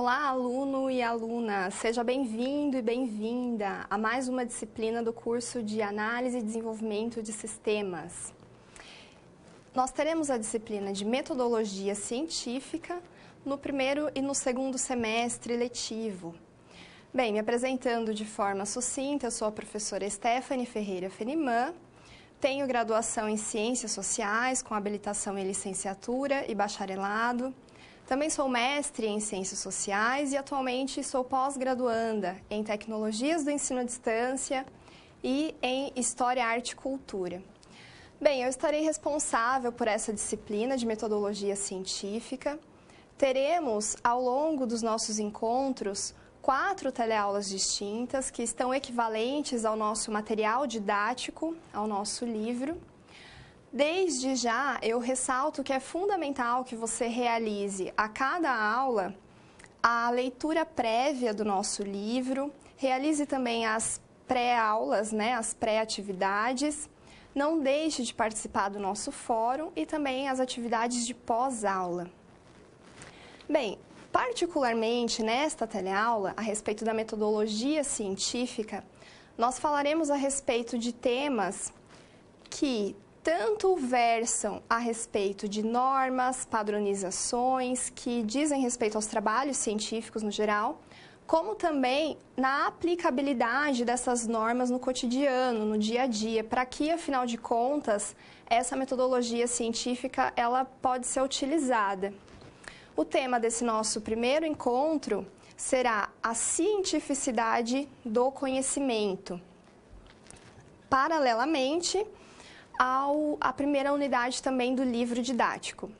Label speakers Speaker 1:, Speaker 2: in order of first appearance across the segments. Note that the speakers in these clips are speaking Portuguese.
Speaker 1: Olá, aluno e aluna! Seja bem-vindo e bem-vinda a mais uma disciplina do curso de Análise e Desenvolvimento de Sistemas. Nós teremos a disciplina de Metodologia Científica no primeiro e no segundo semestre letivo. Bem, me apresentando de forma sucinta, eu sou a professora Stephanie Ferreira Feniman, tenho graduação em Ciências Sociais com habilitação em licenciatura e bacharelado. Também sou mestre em Ciências Sociais e atualmente sou pós-graduanda em Tecnologias do Ensino à Distância e em História, Arte e Cultura. Bem, eu estarei responsável por essa disciplina de Metodologia Científica. Teremos, ao longo dos nossos encontros, 4 teleaulas distintas que estão equivalentes ao nosso material didático, ao nosso livro. Desde já, eu ressalto que é fundamental que você realize a cada aula a leitura prévia do nosso livro, realize também as pré-aulas, as pré-atividades, não deixe de participar do nosso fórum e também as atividades de pós-aula. Bem, particularmente nesta teleaula, a respeito da metodologia científica, nós falaremos a respeito de temas que tanto versam a respeito de normas, padronizações, que dizem respeito aos trabalhos científicos no geral, como também na aplicabilidade dessas normas no cotidiano, no dia a dia, para que, afinal de contas, essa metodologia científica ela pode ser utilizada. O tema desse nosso primeiro encontro será a cientificidade do conhecimento. Paralelamente, a primeira unidade também do livro didático.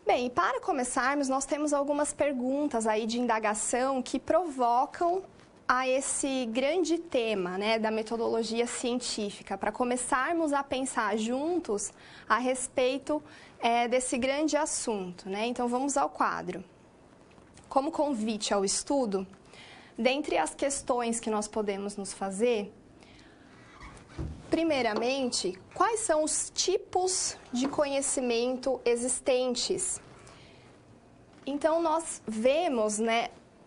Speaker 1: Bem, para começarmos, nós temos algumas perguntas aí de indagação que provocam a esse grande tema, da metodologia científica, para começarmos a pensar juntos a respeito desse grande assunto, Então, vamos ao quadro. Como convite ao estudo, dentre as questões que nós podemos nos fazer, primeiramente, quais são os tipos de conhecimento existentes? Então, nós vemos,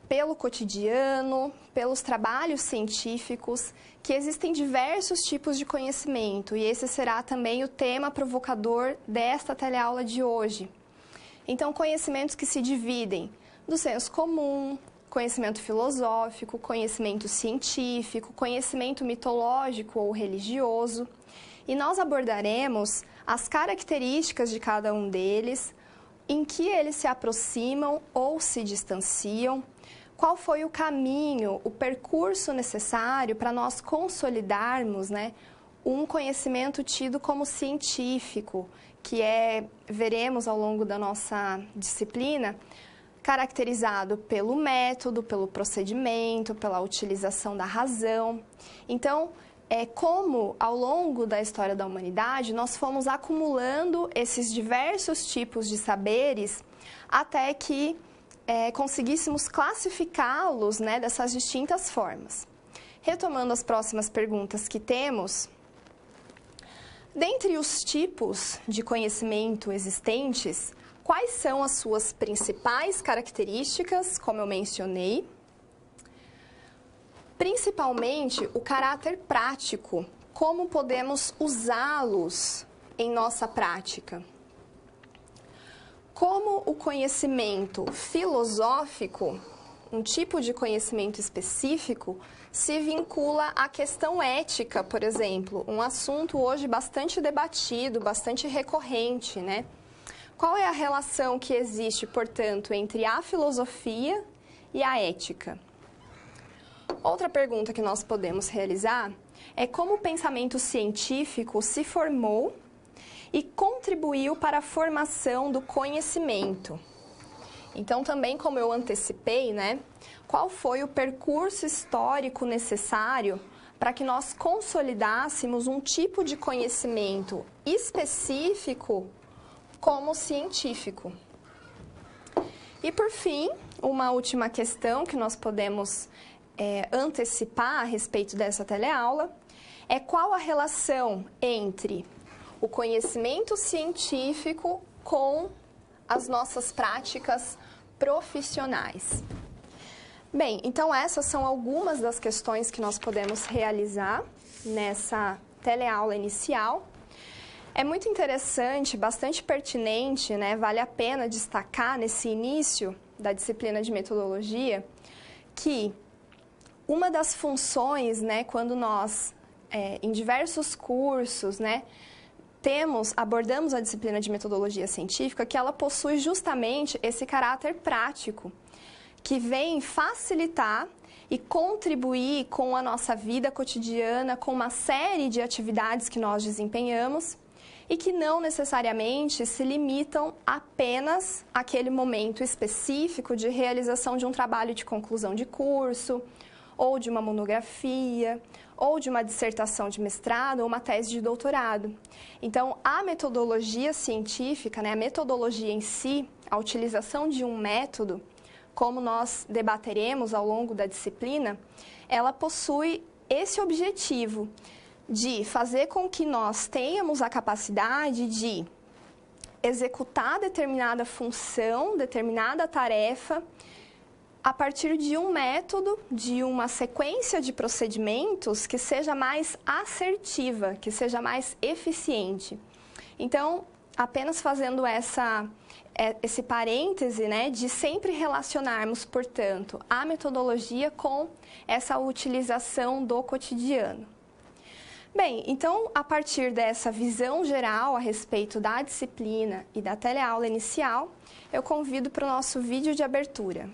Speaker 1: pelo cotidiano, pelos trabalhos científicos, que existem diversos tipos de conhecimento, e esse será também o tema provocador desta teleaula de hoje. Então, conhecimentos que se dividem do senso comum, conhecimento filosófico, conhecimento científico, conhecimento mitológico ou religioso. E nós abordaremos as características de cada um deles, em que eles se aproximam ou se distanciam, qual foi o caminho, o percurso necessário para nós consolidarmos um conhecimento tido como científico, que veremos ao longo da nossa disciplina, caracterizado pelo método, pelo procedimento, pela utilização da razão. Então, como ao longo da história da humanidade, nós fomos acumulando esses diversos tipos de saberes até que conseguíssemos classificá-los dessas distintas formas. Retomando as próximas perguntas que temos, dentre os tipos de conhecimento existentes, quais são as suas principais características, como eu mencionei? Principalmente o caráter prático, como podemos usá-los em nossa prática. Como o conhecimento filosófico, um tipo de conhecimento específico, se vincula à questão ética, por exemplo, um assunto hoje bastante debatido, bastante recorrente, Qual é a relação que existe, portanto, entre a filosofia e a ética? Outra pergunta que nós podemos realizar é como o pensamento científico se formou e contribuiu para a formação do conhecimento. Então, também, como eu antecipei, qual foi o percurso histórico necessário para que nós consolidássemos um tipo de conhecimento específico como científico. E, por fim, uma última questão que nós podemos antecipar a respeito dessa teleaula é qual a relação entre o conhecimento científico com as nossas práticas profissionais. Bem, então essas são algumas das questões que nós podemos realizar nessa teleaula inicial. É muito interessante, bastante pertinente, né? Vale a pena destacar nesse início da disciplina de metodologia que uma das funções, né, quando nós, em diversos cursos, né, abordamos a disciplina de metodologia científica, que ela possui justamente esse caráter prático, que vem facilitar e contribuir com a nossa vida cotidiana, com uma série de atividades que nós desempenhamos e que não necessariamente se limitam apenas àquele momento específico de realização de um trabalho de conclusão de curso, ou de uma monografia, ou de uma dissertação de mestrado, ou uma tese de doutorado. Então, a metodologia científica, né, a metodologia em si, a utilização de um método, como nós debateremos ao longo da disciplina, ela possui esse objetivo de fazer com que nós tenhamos a capacidade de executar determinada função, determinada tarefa, a partir de um método, de uma sequência de procedimentos que seja mais assertiva, que seja mais eficiente. Então, apenas fazendo esse parêntese, né, de sempre relacionarmos, portanto, a metodologia com essa utilização do cotidiano. Bem, então, a partir dessa visão geral a respeito da disciplina e da teleaula inicial, eu convido para o nosso vídeo de abertura.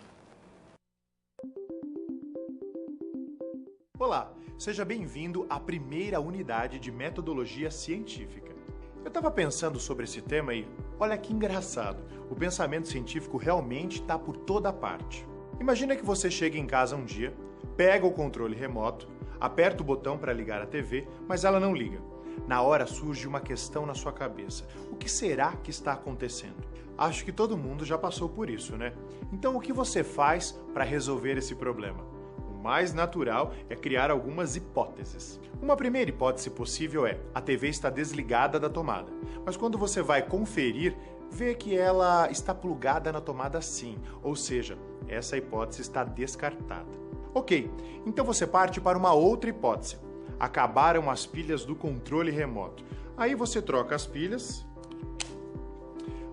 Speaker 2: Olá, seja bem-vindo à primeira unidade de metodologia científica. Eu estava pensando sobre esse tema e, olha que engraçado, o pensamento científico realmente está por toda parte. Imagina que você chega em casa um dia, pega o controle remoto, aperta o botão para ligar a TV, mas ela não liga. Na hora surge uma questão na sua cabeça. O que será que está acontecendo? Acho que todo mundo já passou por isso, né? Então, o que você faz para resolver esse problema? O mais natural é criar algumas hipóteses. Uma primeira hipótese possível é: a TV está desligada da tomada, mas quando você vai conferir, vê que ela está plugada na tomada sim, ou seja, essa hipótese está descartada. Ok, então você parte para uma outra hipótese. Acabaram as pilhas do controle remoto. Aí você troca as pilhas,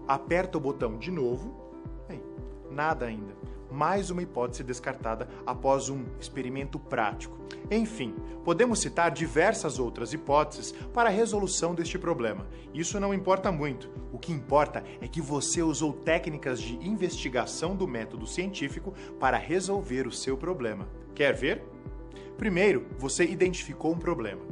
Speaker 2: aperta o botão de novo, nada ainda. Mais uma hipótese descartada após um experimento prático. Enfim, podemos citar diversas outras hipóteses para a resolução deste problema. Isso não importa muito. O que importa é que você usou técnicas de investigação do método científico para resolver o seu problema. Quer ver? Primeiro, você identificou um problema.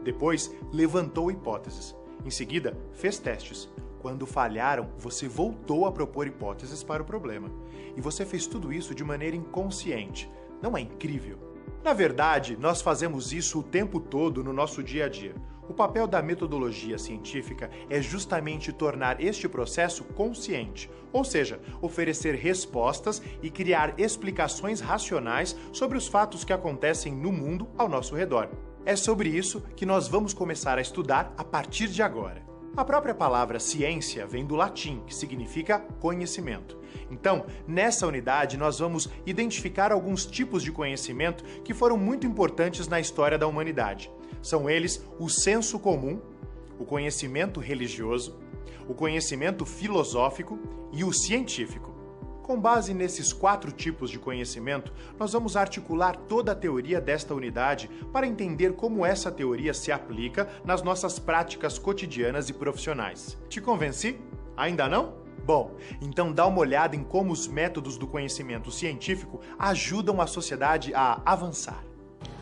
Speaker 2: Depois, levantou hipóteses. Em seguida, fez testes. Quando falharam, você voltou a propor hipóteses para o problema. E você fez tudo isso de maneira inconsciente. Não é incrível? Na verdade, nós fazemos isso o tempo todo no nosso dia a dia. O papel da metodologia científica é justamente tornar este processo consciente, ou seja, oferecer respostas e criar explicações racionais sobre os fatos que acontecem no mundo ao nosso redor. É sobre isso que nós vamos começar a estudar a partir de agora. A própria palavra ciência vem do latim, que significa conhecimento. Então, nessa unidade, nós vamos identificar alguns tipos de conhecimento que foram muito importantes na história da humanidade. São eles o senso comum, o conhecimento religioso, o conhecimento filosófico e o científico. Com base nesses 4 tipos de conhecimento, nós vamos articular toda a teoria desta unidade para entender como essa teoria se aplica nas nossas práticas cotidianas e profissionais. Te convenci? Ainda não? Bom, então dá uma olhada em como os métodos do conhecimento científico ajudam a sociedade a avançar.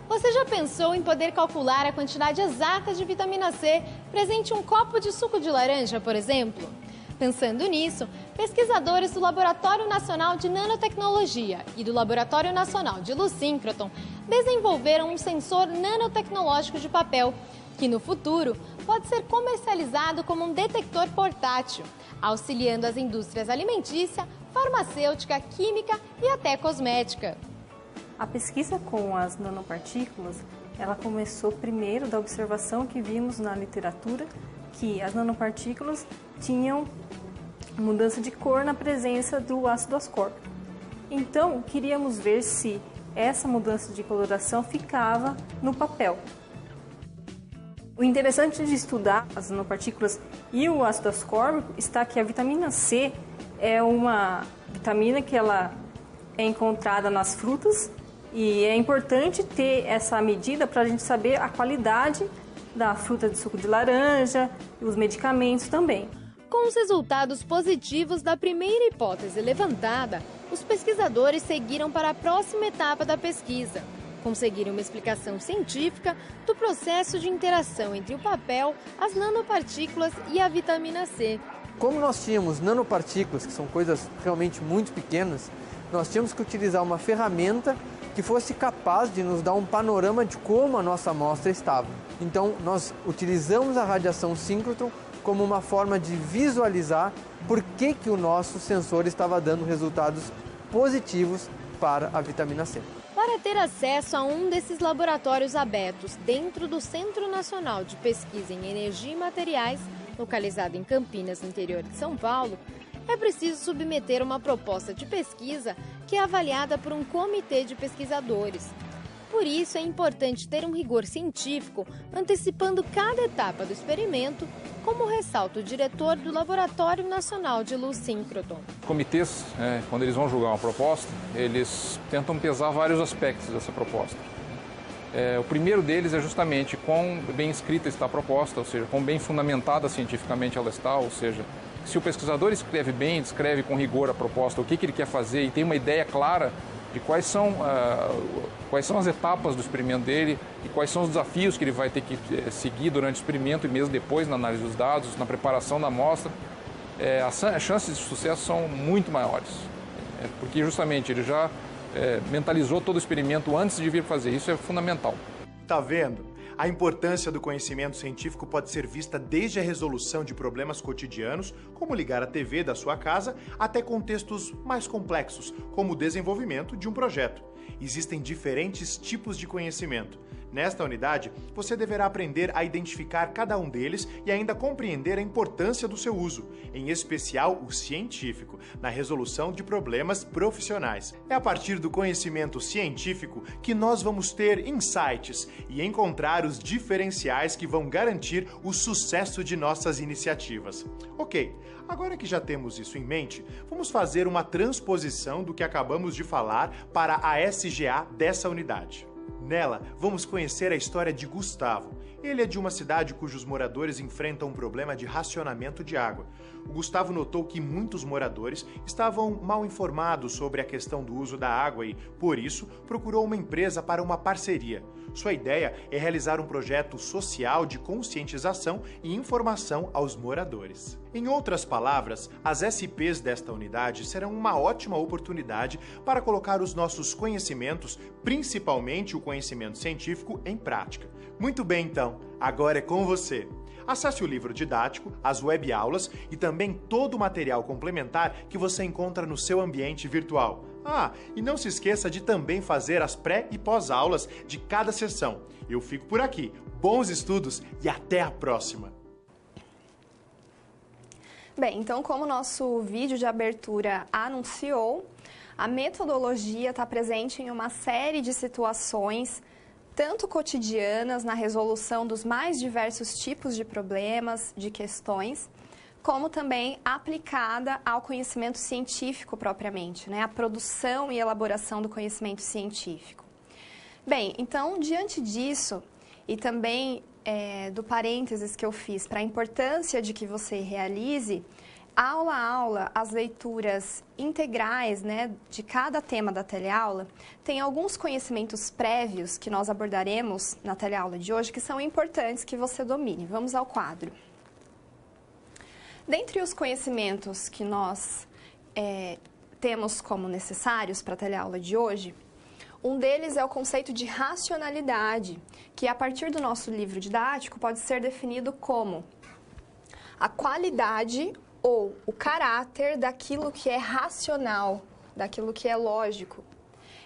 Speaker 3: Você já pensou em poder calcular a quantidade exata de vitamina C presente em um copo de suco de laranja, por exemplo? Pensando nisso, pesquisadores do Laboratório Nacional de Nanotecnologia e do Laboratório Nacional de Luz Síncroton desenvolveram um sensor nanotecnológico de papel, que no futuro pode ser comercializado como um detector portátil, auxiliando as indústrias alimentícia, farmacêutica, química e até cosmética.
Speaker 4: A pesquisa com as nanopartículas, ela começou primeiro da observação que vimos na literatura, que as nanopartículas tinham mudança de cor na presença do ácido ascórbico. Então, queríamos ver se essa mudança de coloração ficava no papel. O interessante de estudar as nanopartículas e o ácido ascórbico está que a vitamina C é uma vitamina que ela é encontrada nas frutas e é importante ter essa medida para a gente saber a qualidade da fruta de suco de laranja e os medicamentos também.
Speaker 3: Com os resultados positivos da primeira hipótese levantada, os pesquisadores seguiram para a próxima etapa da pesquisa. Conseguiram uma explicação científica do processo de interação entre o papel, as nanopartículas e a vitamina C.
Speaker 5: Como nós tínhamos nanopartículas, que são coisas realmente muito pequenas, nós tínhamos que utilizar uma ferramenta que fosse capaz de nos dar um panorama de como a nossa amostra estava. Então, nós utilizamos a radiação síncrotron como uma forma de visualizar por que o nosso sensor estava dando resultados positivos para a vitamina C.
Speaker 3: Para ter acesso a um desses laboratórios abertos dentro do Centro Nacional de Pesquisa em Energia e Materiais, localizado em Campinas, no interior de São Paulo, é preciso submeter uma proposta de pesquisa que é avaliada por um comitê de pesquisadores. Por isso, é importante ter um rigor científico antecipando cada etapa do experimento, como ressalta o diretor do Laboratório Nacional de Luz Síncroton.
Speaker 6: Comitês, quando eles vão julgar uma proposta, eles tentam pesar vários aspectos dessa proposta. O primeiro deles é justamente quão bem escrita está a proposta, ou seja, quão bem fundamentada cientificamente ela está, ou seja, se o pesquisador escreve bem, descreve com rigor a proposta, o que ele quer fazer e tem uma ideia clara de quais são as etapas do experimento dele e quais são os desafios que ele vai ter que seguir durante o experimento e mesmo depois na análise dos dados, na preparação da amostra, as chances de sucesso são muito maiores, porque justamente ele já mentalizou todo o experimento antes de vir fazer. Isso é fundamental.
Speaker 2: Tá vendo? A importância do conhecimento científico pode ser vista desde a resolução de problemas cotidianos, como ligar a TV da sua casa, até contextos mais complexos, como o desenvolvimento de um projeto. Existem diferentes tipos de conhecimento. Nesta unidade, você deverá aprender a identificar cada um deles e ainda compreender a importância do seu uso, em especial o científico, na resolução de problemas profissionais. É a partir do conhecimento científico que nós vamos ter insights e encontrar os diferenciais que vão garantir o sucesso de nossas iniciativas. Ok, agora que já temos isso em mente, vamos fazer uma transposição do que acabamos de falar para a SGA dessa unidade. Nela, vamos conhecer a história de Gustavo. Ele é de uma cidade cujos moradores enfrentam um problema de racionamento de água. O Gustavo notou que muitos moradores estavam mal informados sobre a questão do uso da água e, por isso, procurou uma empresa para uma parceria. Sua ideia é realizar um projeto social de conscientização e informação aos moradores. Em outras palavras, as SPs desta unidade serão uma ótima oportunidade para colocar os nossos conhecimentos, principalmente o conhecimento científico, em prática. Muito bem, então, agora é com você. Acesse o livro didático, as web-aulas e também todo o material complementar que você encontra no seu ambiente virtual. E não se esqueça de também fazer as pré- e pós-aulas de cada sessão. Eu fico por aqui. Bons estudos e até a próxima!
Speaker 1: Bem, então como o nosso vídeo de abertura anunciou, a metodologia está presente em uma série de situações, tanto cotidianas na resolução dos mais diversos tipos de problemas, de questões, como também aplicada ao conhecimento científico propriamente, né? A produção e elaboração do conhecimento científico. Bem, então, diante disso, e também do parênteses que eu fiz para a importância de que você realize, aula a aula, as leituras integrais, né, de cada tema da teleaula, tem alguns conhecimentos prévios que nós abordaremos na teleaula de hoje que são importantes que você domine. Vamos ao quadro. Dentre os conhecimentos que nós temos como necessários para a teleaula de hoje, um deles é o conceito de racionalidade, que a partir do nosso livro didático pode ser definido como a qualidade ou o caráter daquilo que é racional, daquilo que é lógico.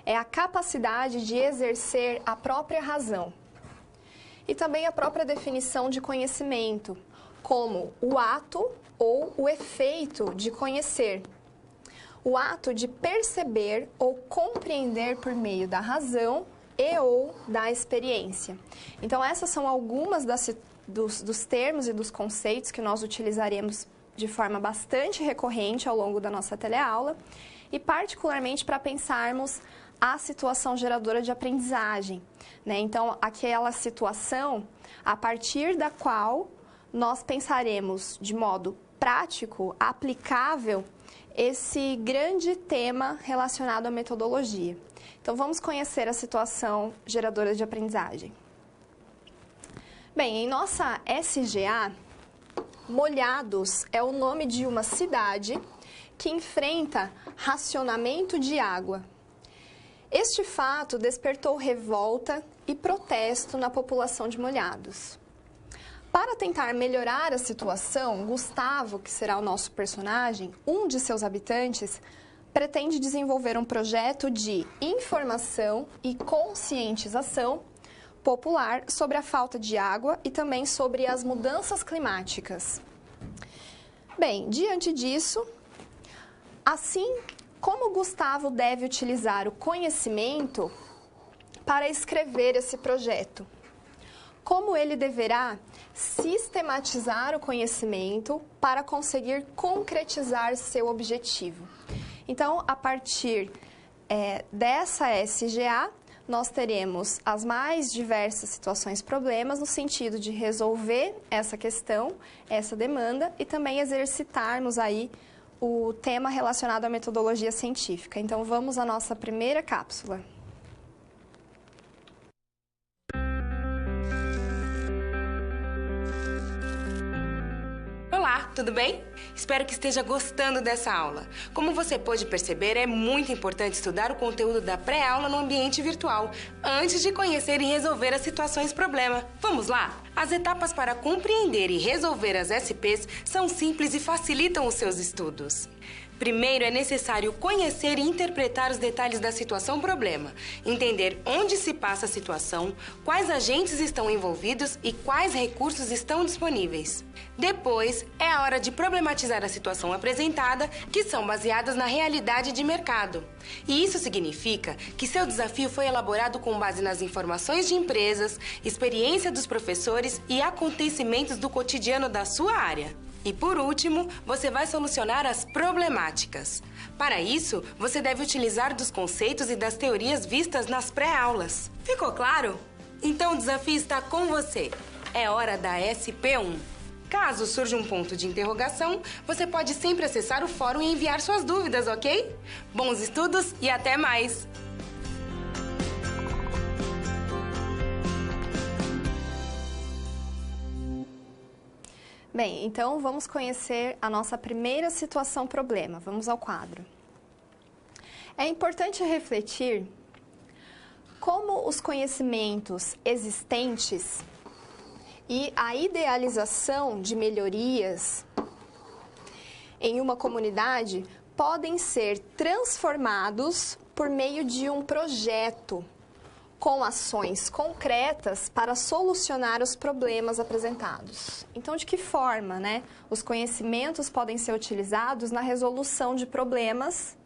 Speaker 1: É a capacidade de exercer a própria razão. E também a própria definição de conhecimento, como o ato ou o efeito de conhecer. o ato de perceber ou compreender por meio da razão e ou da experiência. Então, essas são algumas dos termos e dos conceitos que nós utilizaremos de forma bastante recorrente ao longo da nossa teleaula e particularmente para pensarmos a situação geradora de aprendizagem, né? Então, aquela situação a partir da qual nós pensaremos de modo prático, aplicável, esse grande tema relacionado à metodologia. Então, vamos conhecer a situação geradora de aprendizagem. Bem, em nossa SGA, Molhados é o nome de uma cidade que enfrenta racionamento de água. Este fato despertou revolta e protesto na população de Molhados. Para tentar melhorar a situação, Gustavo, que será o nosso personagem, um de seus habitantes, pretende desenvolver um projeto de informação e conscientização popular sobre a falta de água e também sobre as mudanças climáticas. Bem, diante disso, assim como Gustavo deve utilizar o conhecimento para escrever esse projeto? Como ele deverá sistematizar o conhecimento para conseguir concretizar seu objetivo? Então, a partir dessa SGA, nós teremos as mais diversas situações, problemas, no sentido de resolver essa questão, essa demanda, e também exercitarmos aí o tema relacionado à metodologia científica. Então, vamos à nossa primeira cápsula.
Speaker 7: Olá, tudo bem? Espero que esteja gostando dessa aula. Como você pôde perceber, é muito importante estudar o conteúdo da pré-aula no ambiente virtual, antes de conhecer e resolver as situações problema. Vamos lá? As etapas para compreender e resolver as SPs são simples e facilitam os seus estudos. Primeiro, é necessário conhecer e interpretar os detalhes da situação problema, entender onde se passa a situação, quais agentes estão envolvidos e quais recursos estão disponíveis. Depois, é a hora de problematizar a situação apresentada, que são baseadas na realidade de mercado. E isso significa que seu desafio foi elaborado com base nas informações de empresas, experiência dos professores e acontecimentos do cotidiano da sua área. E por último, você vai solucionar as problemáticas. Para isso, você deve utilizar dos conceitos e das teorias vistas nas pré-aulas. Ficou claro? Então o desafio está com você. É hora da SP1. Caso surja um ponto de interrogação, você pode sempre acessar o fórum e enviar suas dúvidas, ok? Bons estudos e até mais!
Speaker 1: Bem, então vamos conhecer a nossa primeira situação problema. Vamos ao quadro. É importante refletir como os conhecimentos existentes e a idealização de melhorias em uma comunidade podem ser transformados por meio de um projeto com ações concretas para solucionar os problemas apresentados. Então, de que forma, né, os conhecimentos podem ser utilizados na resolução de problemas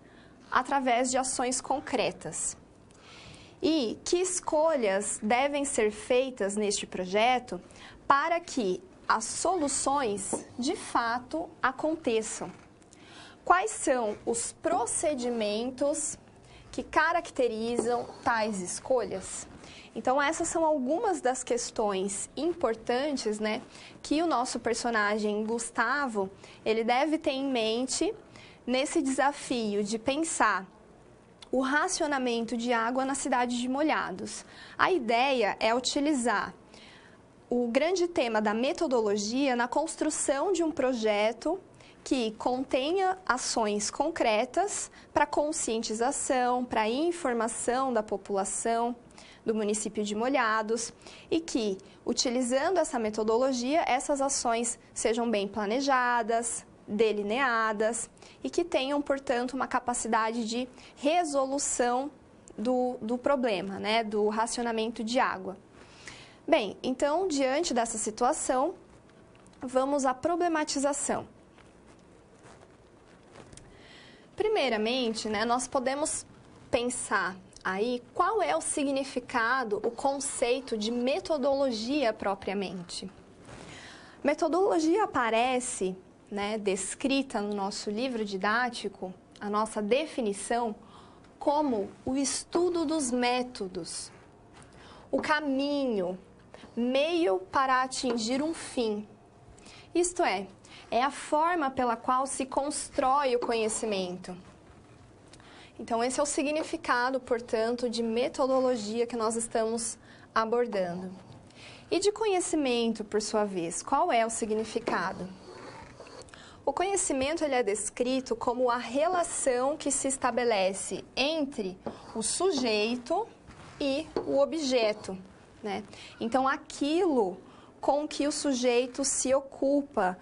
Speaker 1: através de ações concretas? E que escolhas devem ser feitas neste projeto para que as soluções, de fato, aconteçam? Quais são os procedimentos que caracterizam tais escolhas? Então, essas são algumas das questões importantes, né, que o nosso personagem Gustavo, ele deve ter em mente nesse desafio de pensar o racionamento de água na cidade de Molhados. A ideia é utilizar o grande tema da metodologia na construção de um projeto que contenha ações concretas para conscientização, para informação da população do município de Molhados e que, utilizando essa metodologia, essas ações sejam bem planejadas, delineadas e que tenham, portanto, uma capacidade de resolução do problema, né, do racionamento de água. Bem, então, diante dessa situação, vamos à problematização. Primeiramente, né, nós podemos pensar aí qual é o significado, o conceito de metodologia propriamente. Metodologia aparece, né, descrita no nosso livro didático, a nossa definição, como o estudo dos métodos, o caminho, meio para atingir um fim. Isto é a forma pela qual se constrói o conhecimento. Então, esse é o significado, portanto, de metodologia que nós estamos abordando. E de conhecimento, por sua vez, qual é o significado? O conhecimento ele é descrito como a relação que se estabelece entre o sujeito e o objeto, né? Então, aquilo com que o sujeito se ocupa,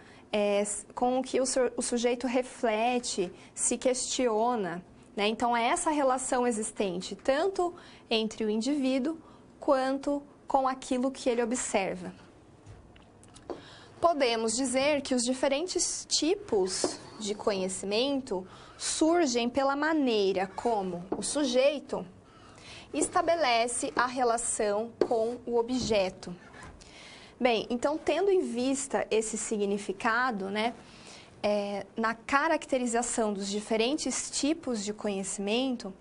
Speaker 1: com o que o sujeito reflete, se questiona, né? Então, é essa relação existente, tanto entre o indivíduo quanto com aquilo que ele observa. Podemos dizer que os diferentes tipos de conhecimento surgem pela maneira como o sujeito estabelece a relação com o objeto. Bem, então, tendo em vista esse significado, né, na caracterização dos diferentes tipos de conhecimento,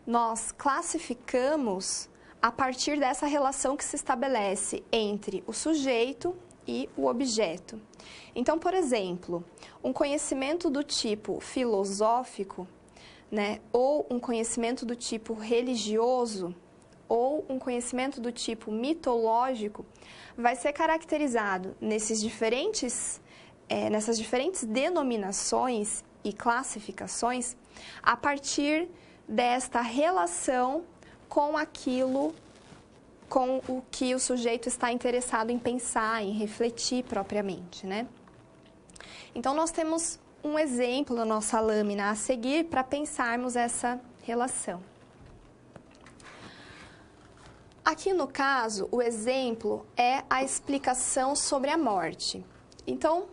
Speaker 1: nós classificamos a partir dessa relação que se estabelece entre o sujeito e o objeto. Então, por exemplo, um conhecimento do tipo filosófico, né, ou um conhecimento do tipo religioso, ou um conhecimento do tipo mitológico, vai ser caracterizado nessas diferentes denominações e classificações a partir desta relação com aquilo com o que o sujeito está interessado em pensar, em refletir propriamente, né? Então, nós temos um exemplo na nossa lâmina a seguir para pensarmos essa relação. Aqui, no caso, o exemplo é a explicação sobre a morte. Então,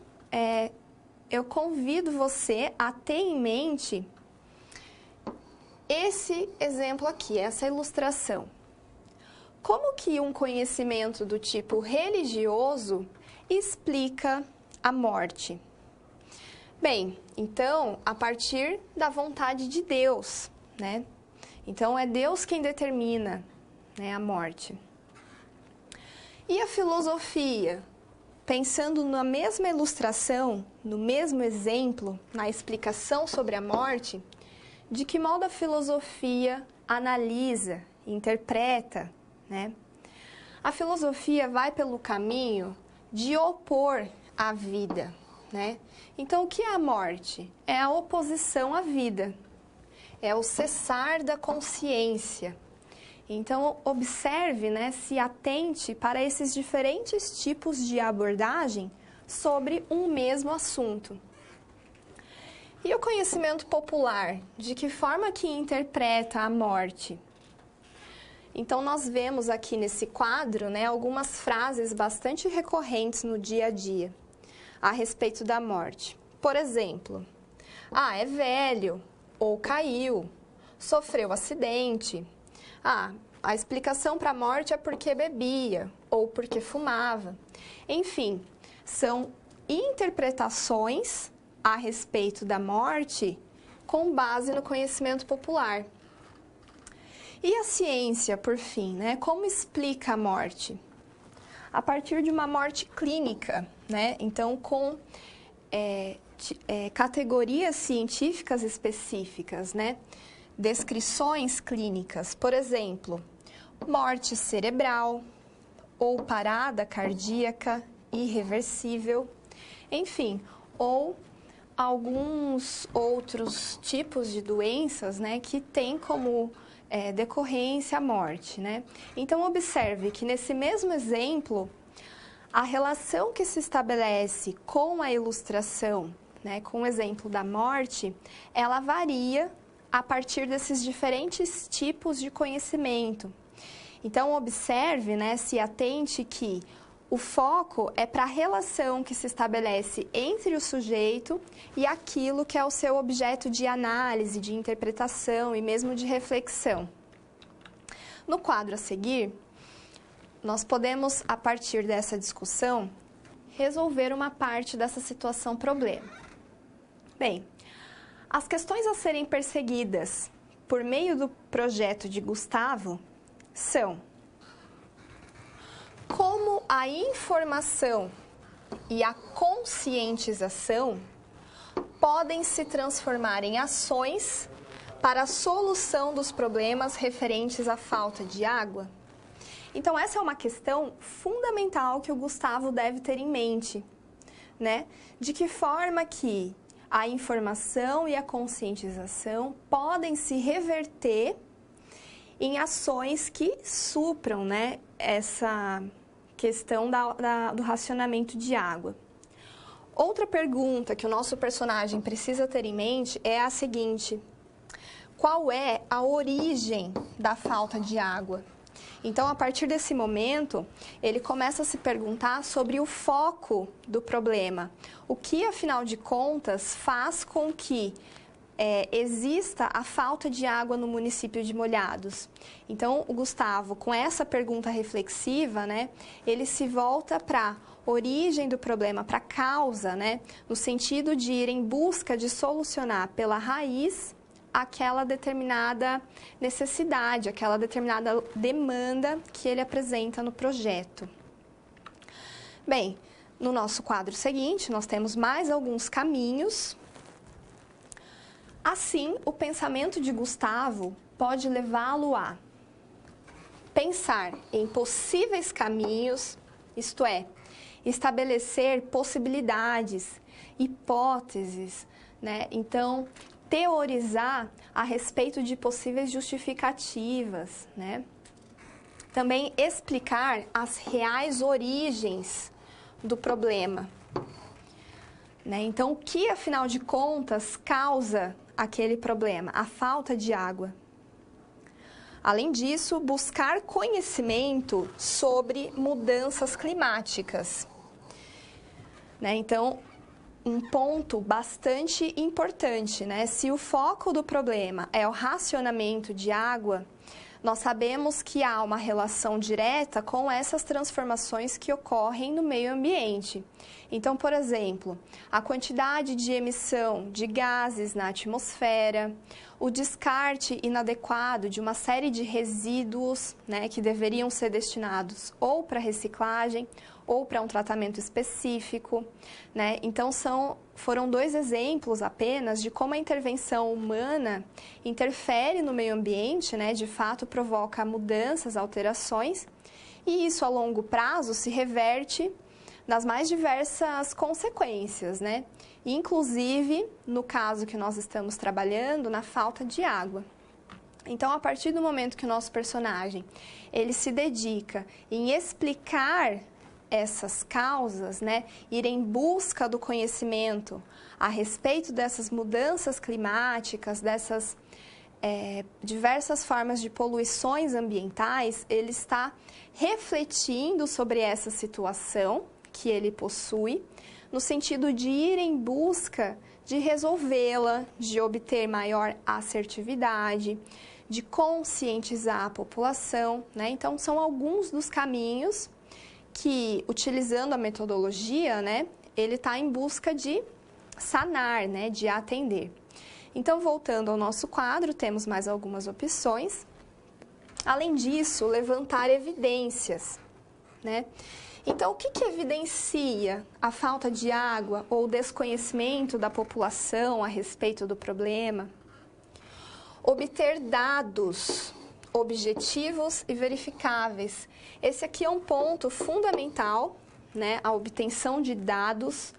Speaker 1: eu convido você a ter em mente esse exemplo aqui, essa ilustração. Como que um conhecimento do tipo religioso explica a morte? Bem, então, a partir da vontade de Deus, né? Então, é Deus quem determina, né, a morte. E a filosofia? Pensando na mesma ilustração, no mesmo exemplo, na explicação sobre a morte, de que modo a filosofia analisa, interpreta, né? A filosofia vai pelo caminho de opor a vida, né? Então, o que é a morte? É a oposição à vida, é o cessar da consciência. Então, observe, né, se atente para esses diferentes tipos de abordagem sobre um mesmo assunto. E o conhecimento popular, de que forma que interpreta a morte? Então, nós vemos aqui nesse quadro, né, algumas frases bastante recorrentes no dia a dia a respeito da morte. Por exemplo, é velho, ou caiu, sofreu acidente. A explicação para a morte é porque bebia ou porque fumava. Enfim, são interpretações a respeito da morte com base no conhecimento popular. E a ciência, por fim, né? Como explica a morte? A partir de uma morte clínica, né? Então, com categorias científicas específicas, né? Descrições clínicas, por exemplo, morte cerebral ou parada cardíaca irreversível, enfim, ou alguns outros tipos de doenças, né, que têm como decorrência a morte, né? Então, observe que nesse mesmo exemplo, a relação que se estabelece com a ilustração, né, com o exemplo da morte, ela varia a partir desses diferentes tipos de conhecimento. Então, observe, né, se atente que O foco é para a relação que se estabelece entre o sujeito e aquilo que é o seu objeto de análise, de interpretação e mesmo de reflexão. No quadro a seguir, nós podemos, a partir dessa discussão, resolver uma parte dessa situação-problema. Bem, as questões a serem perseguidas por meio do projeto de Gustavo são: como a informação e a conscientização podem se transformar em ações para a solução dos problemas referentes à falta de água? Então, essa é uma questão fundamental que o Gustavo deve ter em mente, né? De que forma que a informação e a conscientização podem se reverter em ações que supram, né, essa questão do racionamento de água. Outra pergunta que o nosso personagem precisa ter em mente é a seguinte: qual é a origem da falta de água? Então, a partir desse momento, ele começa a se perguntar sobre o foco do problema. O que, afinal de contas, faz com que exista a falta de água no município de Molhados? Então, o Gustavo, com essa pergunta reflexiva, né, ele se volta para a origem do problema, para a causa, né, no sentido de ir em busca de solucionar pela raiz aquela determinada necessidade, aquela determinada demanda que ele apresenta no projeto. Bem, no nosso quadro seguinte, nós temos mais alguns caminhos. Assim, o pensamento de Gustavo pode levá-lo a pensar em possíveis caminhos, isto é, estabelecer possibilidades, hipóteses, né? Então, teorizar a respeito de possíveis justificativas, né? Também explicar as reais origens do problema, né? Então, o que, afinal de contas, causa aquele problema? A falta de água. Além disso, buscar conhecimento sobre mudanças climáticas, né? Então, um ponto bastante importante, né? Se o foco do problema é o racionamento de água, nós sabemos que há uma relação direta com essas transformações que ocorrem no meio ambiente. Então, por exemplo, a quantidade de emissão de gases na atmosfera, o descarte inadequado de uma série de resíduos, né, que deveriam ser destinados ou para reciclagem ou para um tratamento específico, né? Então, foram dois exemplos apenas de como a intervenção humana interfere no meio ambiente, né? De fato, provoca mudanças, alterações, e isso a longo prazo se reverte nas mais diversas consequências, né? Inclusive, no caso que nós estamos trabalhando, na falta de água. Então, a partir do momento que o nosso personagem ele se dedica em explicar essas causas, né, ir em busca do conhecimento a respeito dessas mudanças climáticas, dessas diversas formas de poluições ambientais, ele está refletindo sobre essa situação que ele possui, no sentido de ir em busca de resolvê-la, de obter maior assertividade, de conscientizar a população, né? Então, são alguns dos caminhos que, utilizando a metodologia, né, ele está em busca de sanar, né, de atender. Então, voltando ao nosso quadro, temos mais algumas opções. Além disso, levantar evidências, né? Então, o que evidencia a falta de água ou o desconhecimento da população a respeito do problema? Obter dados objetivos e verificáveis. Esse aqui é um ponto fundamental, né? A obtenção de dados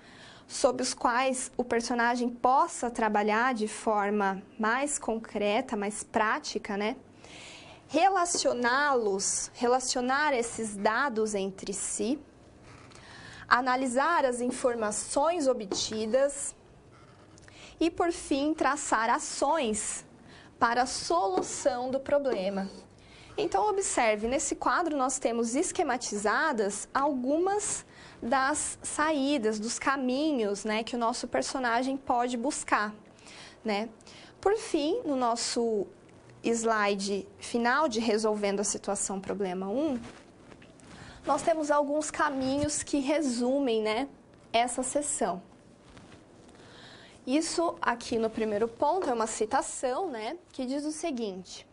Speaker 1: sobre os quais o personagem possa trabalhar de forma mais concreta, mais prática, né? Relacionar esses dados entre si, analisar as informações obtidas e, por fim, traçar ações para a solução do problema. Então, observe, nesse quadro nós temos esquematizadas algumas das saídas, dos caminhos, né, que o nosso personagem pode buscar, né? Por fim, no nosso slide final de resolvendo a situação problema 1, nós temos alguns caminhos que resumem, né, essa sessão. Isso aqui no primeiro ponto é uma citação, né, que diz o seguinte: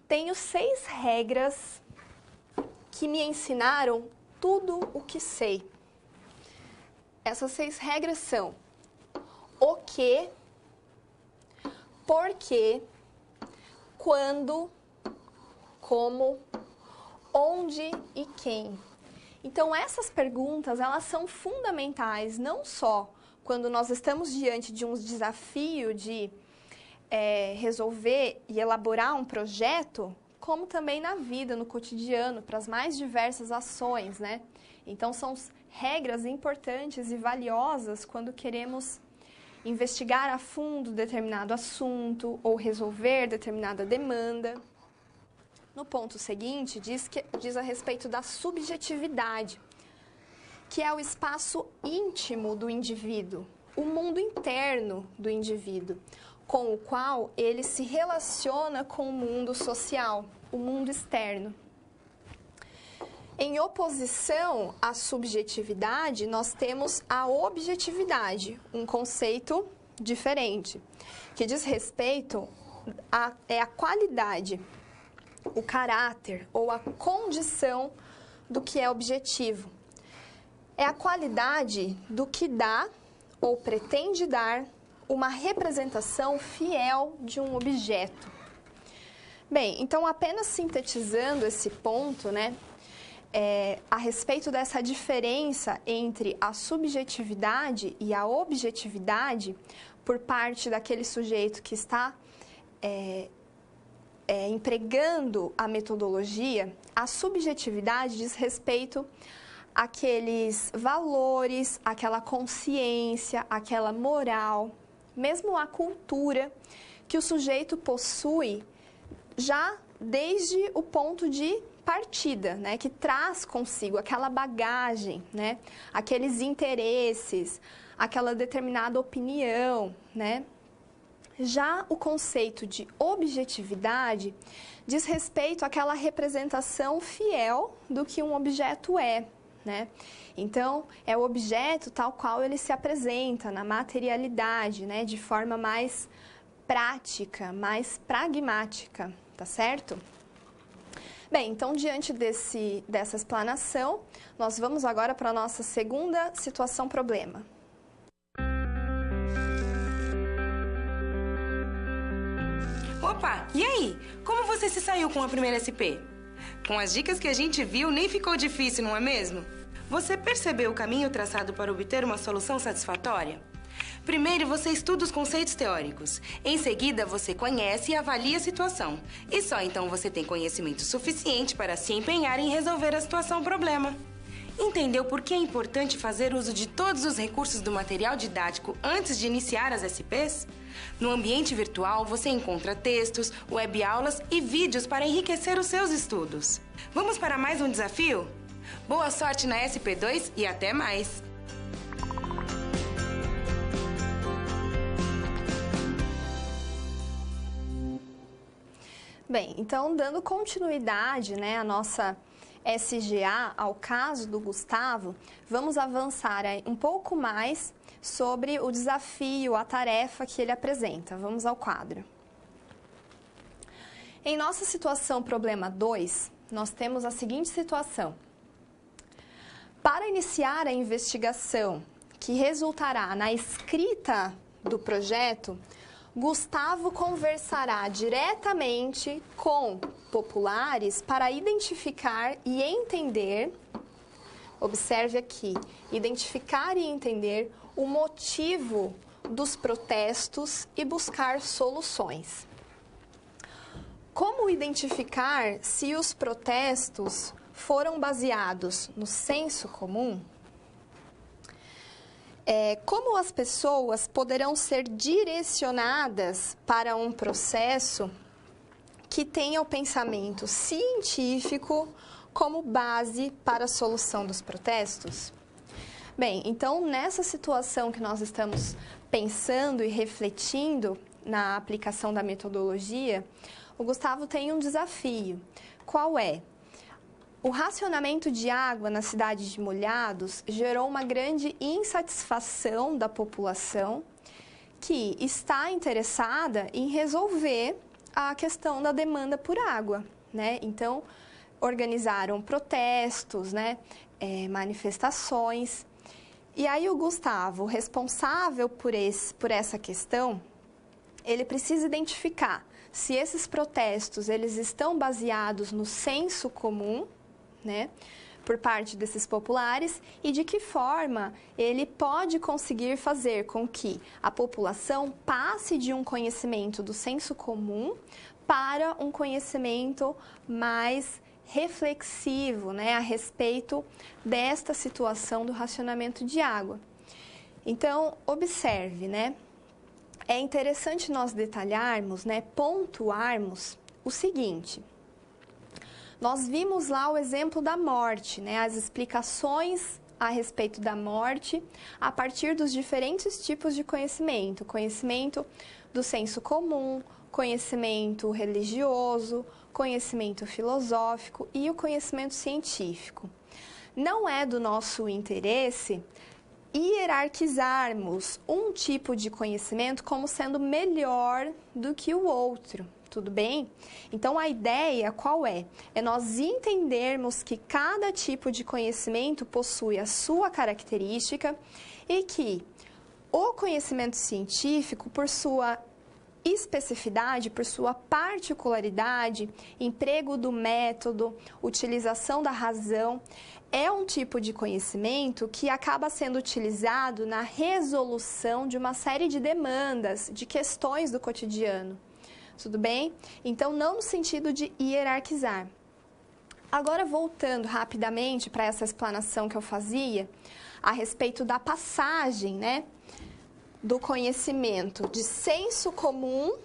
Speaker 1: tenho 6 regras que me ensinaram tudo o que sei. Essas 6 regras são o que, por quê, quando, como, onde e quem. Então, essas perguntas, elas são fundamentais, não só quando nós estamos diante de um desafio de resolver e elaborar um projeto, como também na vida, no cotidiano, para as mais diversas ações, né? Então, são regras importantes e valiosas quando queremos investigar a fundo determinado assunto ou resolver determinada demanda. No ponto seguinte, diz a respeito da subjetividade, que é o espaço íntimo do indivíduo, o mundo interno do indivíduo, com o qual ele se relaciona com o mundo social, o mundo externo. Em oposição à subjetividade, nós temos a objetividade, um conceito diferente, que diz respeito à qualidade, o caráter ou a condição do que é objetivo. É a qualidade do que dá ou pretende dar uma representação fiel de um objeto. Bem, então apenas sintetizando esse ponto, né, a respeito dessa diferença entre a subjetividade e a objetividade por parte daquele sujeito que está empregando a metodologia, a subjetividade diz respeito àqueles valores, àquela consciência, àquela moral, mesmo a cultura que o sujeito possui já desde o ponto de partida, né, que traz consigo aquela bagagem, né, aqueles interesses, aquela determinada opinião, né. Já o conceito de objetividade diz respeito àquela representação fiel do que um objeto é, né. Então, é o objeto tal qual ele se apresenta na materialidade, né, de forma mais prática, mais pragmática, tá certo? Bem, então, diante dessa explanação, nós vamos agora para a nossa segunda situação-problema.
Speaker 7: Opa, e aí? Como você se saiu com a primeira SP? Com as dicas que a gente viu, nem ficou difícil, não é mesmo? Você percebeu o caminho traçado para obter uma solução satisfatória? Primeiro, você estuda os conceitos teóricos. Em seguida, você conhece e avalia a situação. E só então você tem conhecimento suficiente para se empenhar em resolver a situação-problema. Entendeu por que é importante fazer uso de todos os recursos do material didático antes de iniciar as SPs? No ambiente virtual, você encontra textos, web-aulas e vídeos para enriquecer os seus estudos. Vamos para mais um desafio? Boa sorte na SP2 e até mais!
Speaker 1: Bem, então, dando continuidade, né, à nossa SGA, ao caso do Gustavo, vamos avançar um pouco mais sobre o desafio, a tarefa que ele apresenta. Vamos ao quadro. Em nossa situação problema 2, nós temos a seguinte situação. Para iniciar a investigação que resultará na escrita do projeto, Gustavo conversará diretamente com populares para identificar e entender, observe aqui, identificar e entender o motivo dos protestos e buscar soluções. Como identificar se os protestos foram baseados no senso comum? Como as pessoas poderão ser direcionadas para um processo que tenha o pensamento científico como base para a solução dos protestos? Bem, então, nessa situação que nós estamos pensando e refletindo na aplicação da metodologia, o Gustavo tem um desafio. Qual é? O racionamento de água na cidade de Molhados gerou uma grande insatisfação da população que está interessada em resolver a questão da demanda por água, né? Então, organizaram protestos, né? Manifestações. E aí o Gustavo, responsável por essa questão, ele precisa identificar se esses protestos eles estão baseados no senso comum, né, por parte desses populares, e de que forma ele pode conseguir fazer com que a população passe de um conhecimento do senso comum para um conhecimento mais reflexivo, né, a respeito desta situação do racionamento de água. Então, observe, né, é interessante nós detalharmos, né, pontuarmos o seguinte. Nós vimos lá o exemplo da morte, né, as explicações a respeito da morte a partir dos diferentes tipos de conhecimento. Conhecimento do senso comum, conhecimento religioso, conhecimento filosófico e o conhecimento científico. Não é do nosso interesse hierarquizarmos um tipo de conhecimento como sendo melhor do que o outro, tudo bem? Então, a ideia qual é? É nós entendermos que cada tipo de conhecimento possui a sua característica e que o conhecimento científico, por sua especificidade, por sua particularidade, emprego do método, utilização da razão, é um tipo de conhecimento que acaba sendo utilizado na resolução de uma série de demandas, de questões do cotidiano. Tudo bem? Então, não no sentido de hierarquizar. Agora, voltando rapidamente para essa explanação que eu fazia a respeito da passagem, né, do conhecimento de senso comum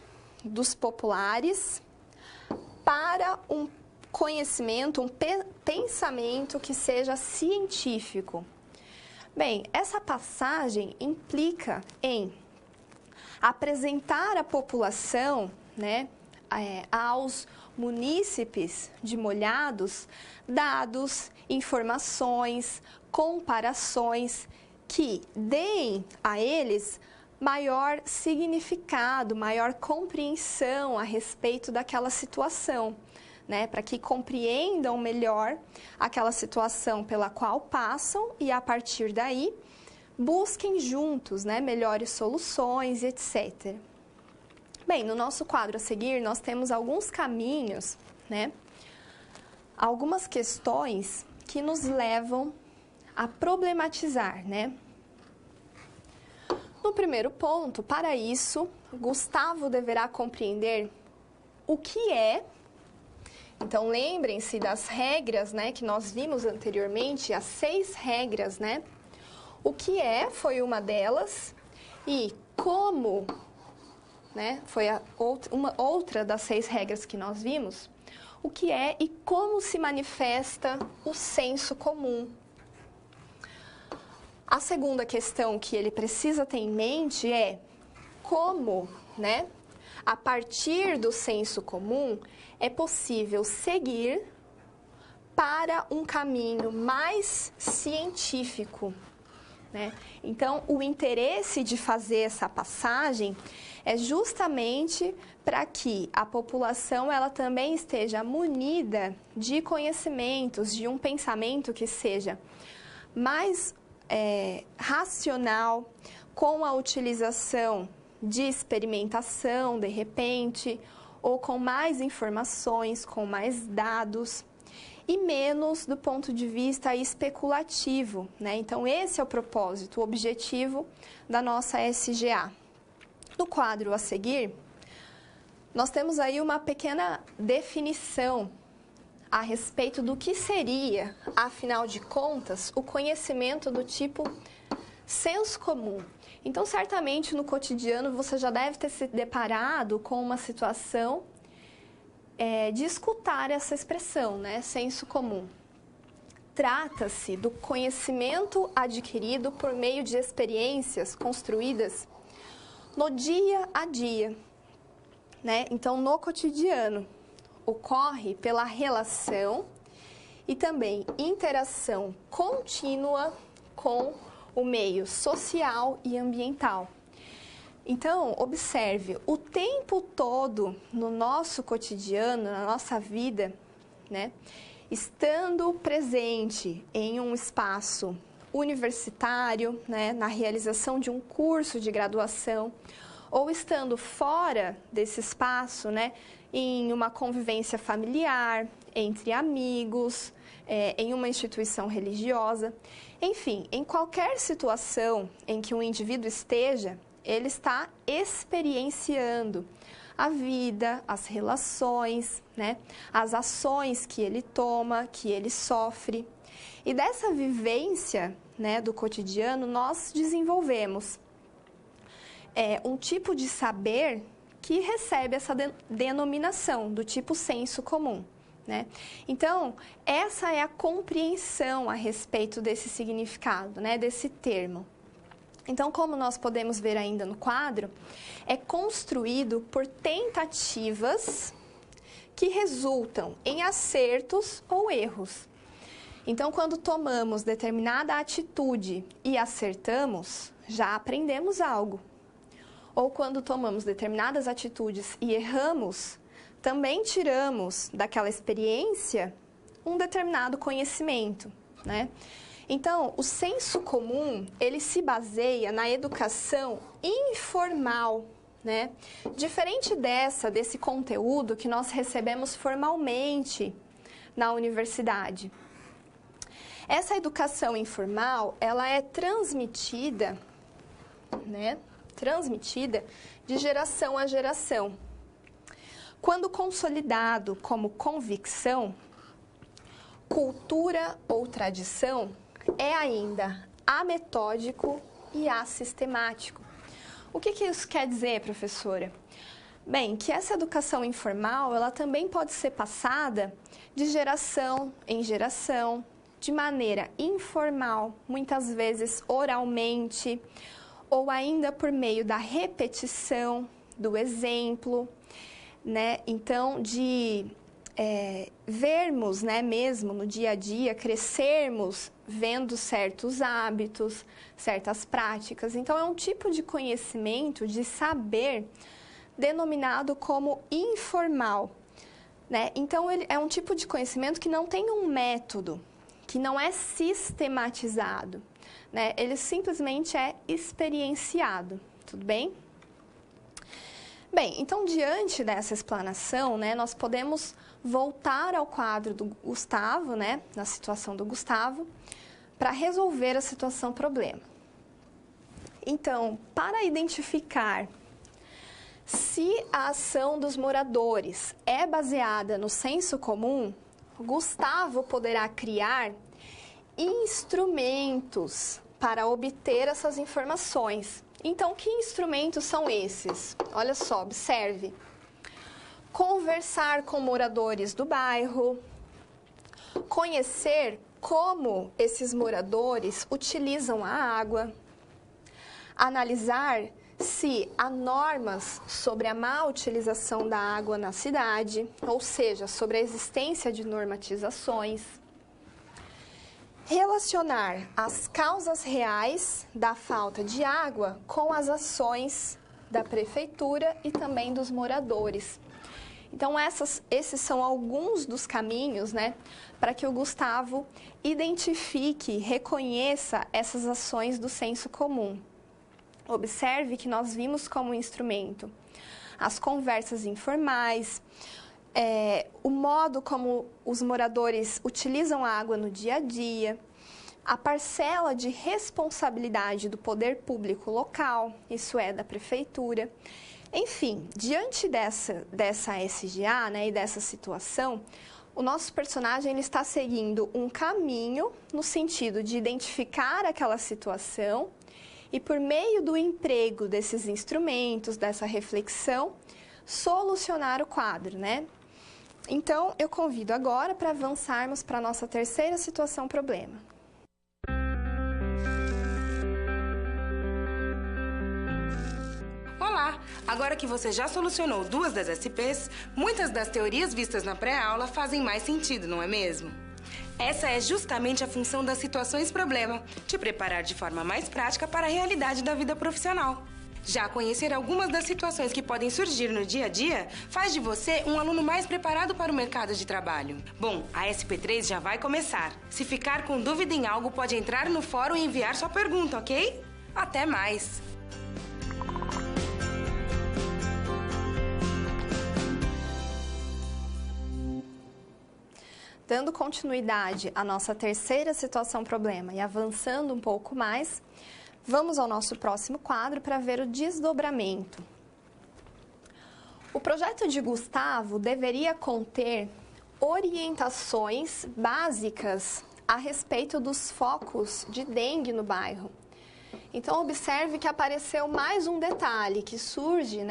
Speaker 1: dos populares para um conhecimento, um pensamento que seja científico. Bem, essa passagem implica em apresentar à população, né, aos munícipes de Molhados, dados, informações, comparações que deem a eles maior significado, maior compreensão a respeito daquela situação, né? Para que compreendam melhor aquela situação pela qual passam e, a partir daí, busquem juntos, né, melhores soluções, etc. Bem, no nosso quadro a seguir, nós temos alguns caminhos, né, algumas questões que nos levam a problematizar, né? No primeiro ponto, para isso, Gustavo deverá compreender o que é. Então, lembrem-se das regras, né, que nós vimos anteriormente, as 6 regras, né? O que é foi uma delas e como, né, foi uma outra das 6 regras que nós vimos, o que é e como se manifesta o senso comum. A segunda questão que ele precisa ter em mente é como, né, a partir do senso comum, é possível seguir para um caminho mais científico, né? Então, o interesse de fazer essa passagem é justamente para que a população ela também esteja munida de conhecimentos, de um pensamento que seja mais racional, com a utilização de experimentação, de repente, ou com mais informações, com mais dados, e menos do ponto de vista especulativo, né? Então, esse é o propósito, o objetivo da nossa SGA. No quadro a seguir, nós temos aí uma pequena definição a respeito do que seria, afinal de contas, o conhecimento do tipo senso comum. Então, certamente, no cotidiano, você já deve ter se deparado com uma situação de escutar essa expressão, né? Senso comum. Trata-se do conhecimento adquirido por meio de experiências construídas no dia a dia, né? Então, no cotidiano, ocorre pela relação e também interação contínua com o meio social e ambiental. Então, observe, o tempo todo no nosso cotidiano, na nossa vida, né? Estando presente em um espaço universitário, né, na realização de um curso de graduação, ou estando fora desse espaço, né, em uma convivência familiar, entre amigos, em uma instituição religiosa, enfim, em qualquer situação em que um indivíduo esteja, ele está experienciando a vida, as relações, né, as ações que ele toma, que ele sofre. E dessa vivência, né, do cotidiano, nós desenvolvemos um tipo de saber que recebe essa denominação do tipo senso comum, né? Então, essa é a compreensão a respeito desse significado, né, desse termo. Então, como nós podemos ver ainda no quadro, é construído por tentativas que resultam em acertos ou erros. Então, quando tomamos determinada atitude e acertamos, já aprendemos algo. Ou quando tomamos determinadas atitudes e erramos, também tiramos daquela experiência um determinado conhecimento, né? Então, o senso comum, ele se baseia na educação informal, né? Diferente desse conteúdo que nós recebemos formalmente na universidade. Essa educação informal, ela é transmitida, né? Transmitida de geração a geração. Quando consolidado como convicção, cultura ou tradição, é ainda ametódico e assistemático. O que isso quer dizer, professora? Bem, que essa educação informal, ela também pode ser passada de geração em geração, de maneira informal, muitas vezes oralmente, ou ainda por meio da repetição, do exemplo, né? Então, de vermos, né, mesmo no dia a dia, crescermos vendo certos hábitos, certas práticas. Então, é um tipo de conhecimento, de saber, denominado como informal, né? Então, ele é um tipo de conhecimento que não tem um método, que não é sistematizado, né? Ele simplesmente é experienciado, tudo bem? Bem, então, diante dessa explanação, né, nós podemos voltar ao quadro do Gustavo, né, na situação do Gustavo, para resolver a situação problema. Então, para identificar se a ação dos moradores é baseada no senso comum, Gustavo poderá criar instrumentos para obter essas informações. Então, que instrumentos são esses? Olha só, observe. Conversar com moradores do bairro, conhecer como esses moradores utilizam a água, analisar se há normas sobre a má utilização da água na cidade, ou seja, sobre a existência de normatizações, relacionar as causas reais da falta de água com as ações da prefeitura e também dos moradores. Então, esses são alguns dos caminhos, né, para que o Gustavo identifique, reconheça essas ações do senso comum. Observe que nós vimos como instrumento as conversas informais, o modo como os moradores utilizam a água no dia a dia, a parcela de responsabilidade do poder público local, isso é, da prefeitura. Enfim, diante dessa SGA, né, e dessa situação, o nosso personagem ele está seguindo um caminho no sentido de identificar aquela situação e, por meio do emprego desses instrumentos, dessa reflexão, solucionar o quadro, né? Então, eu convido agora para avançarmos para a nossa terceira situação problema.
Speaker 7: Olá! Agora que você já solucionou 2 das SPs, muitas das teorias vistas na pré-aula fazem mais sentido, não é mesmo? Essa é justamente a função das situações problema, te preparar de forma mais prática para a realidade da vida profissional. Já conhecer algumas das situações que podem surgir no dia a dia faz de você um aluno mais preparado para o mercado de trabalho. Bom, a SP3 já vai começar. Se ficar com dúvida em algo, pode entrar no fórum e enviar sua pergunta, ok? Até mais!
Speaker 1: Dando continuidade à nossa terceira situação problema e avançando um pouco mais, vamos ao nosso próximo quadro para ver o desdobramento. O projeto de Gustavo deveria conter orientações básicas a respeito dos focos de dengue no bairro. Então, observe que apareceu mais um detalhe que surge,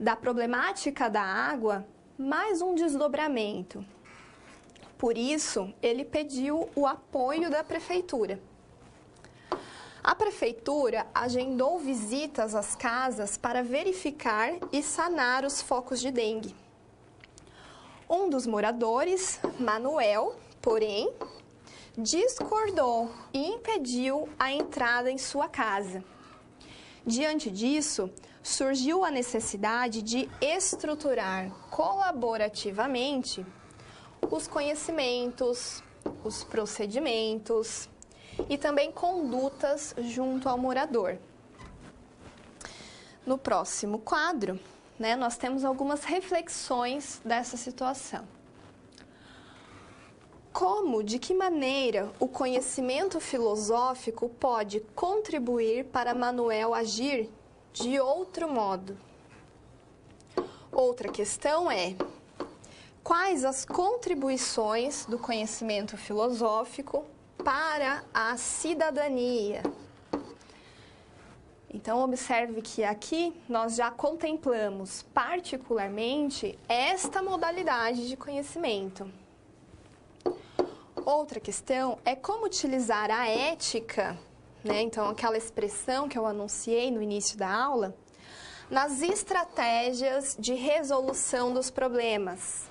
Speaker 1: da problemática da água, mais um desdobramento. Por isso, ele pediu o apoio da prefeitura. A prefeitura agendou visitas às casas para verificar e sanar os focos de dengue. Um dos moradores, Manuel, porém, discordou e impediu a entrada em sua casa. Diante disso, surgiu a necessidade de estruturar colaborativamente os conhecimentos, os procedimentos e também condutas junto ao morador. No próximo quadro, nós temos algumas reflexões dessa situação. Como, de que maneira o conhecimento filosófico pode contribuir para Manuel agir de outro modo? Outra questão é: quais as contribuições do conhecimento filosófico para a cidadania? Então, observe que aqui nós já contemplamos particularmente esta modalidade de conhecimento. Outra questão é como utilizar a ética, então aquela expressão que eu anunciei no início da aula, nas estratégias de resolução dos problemas.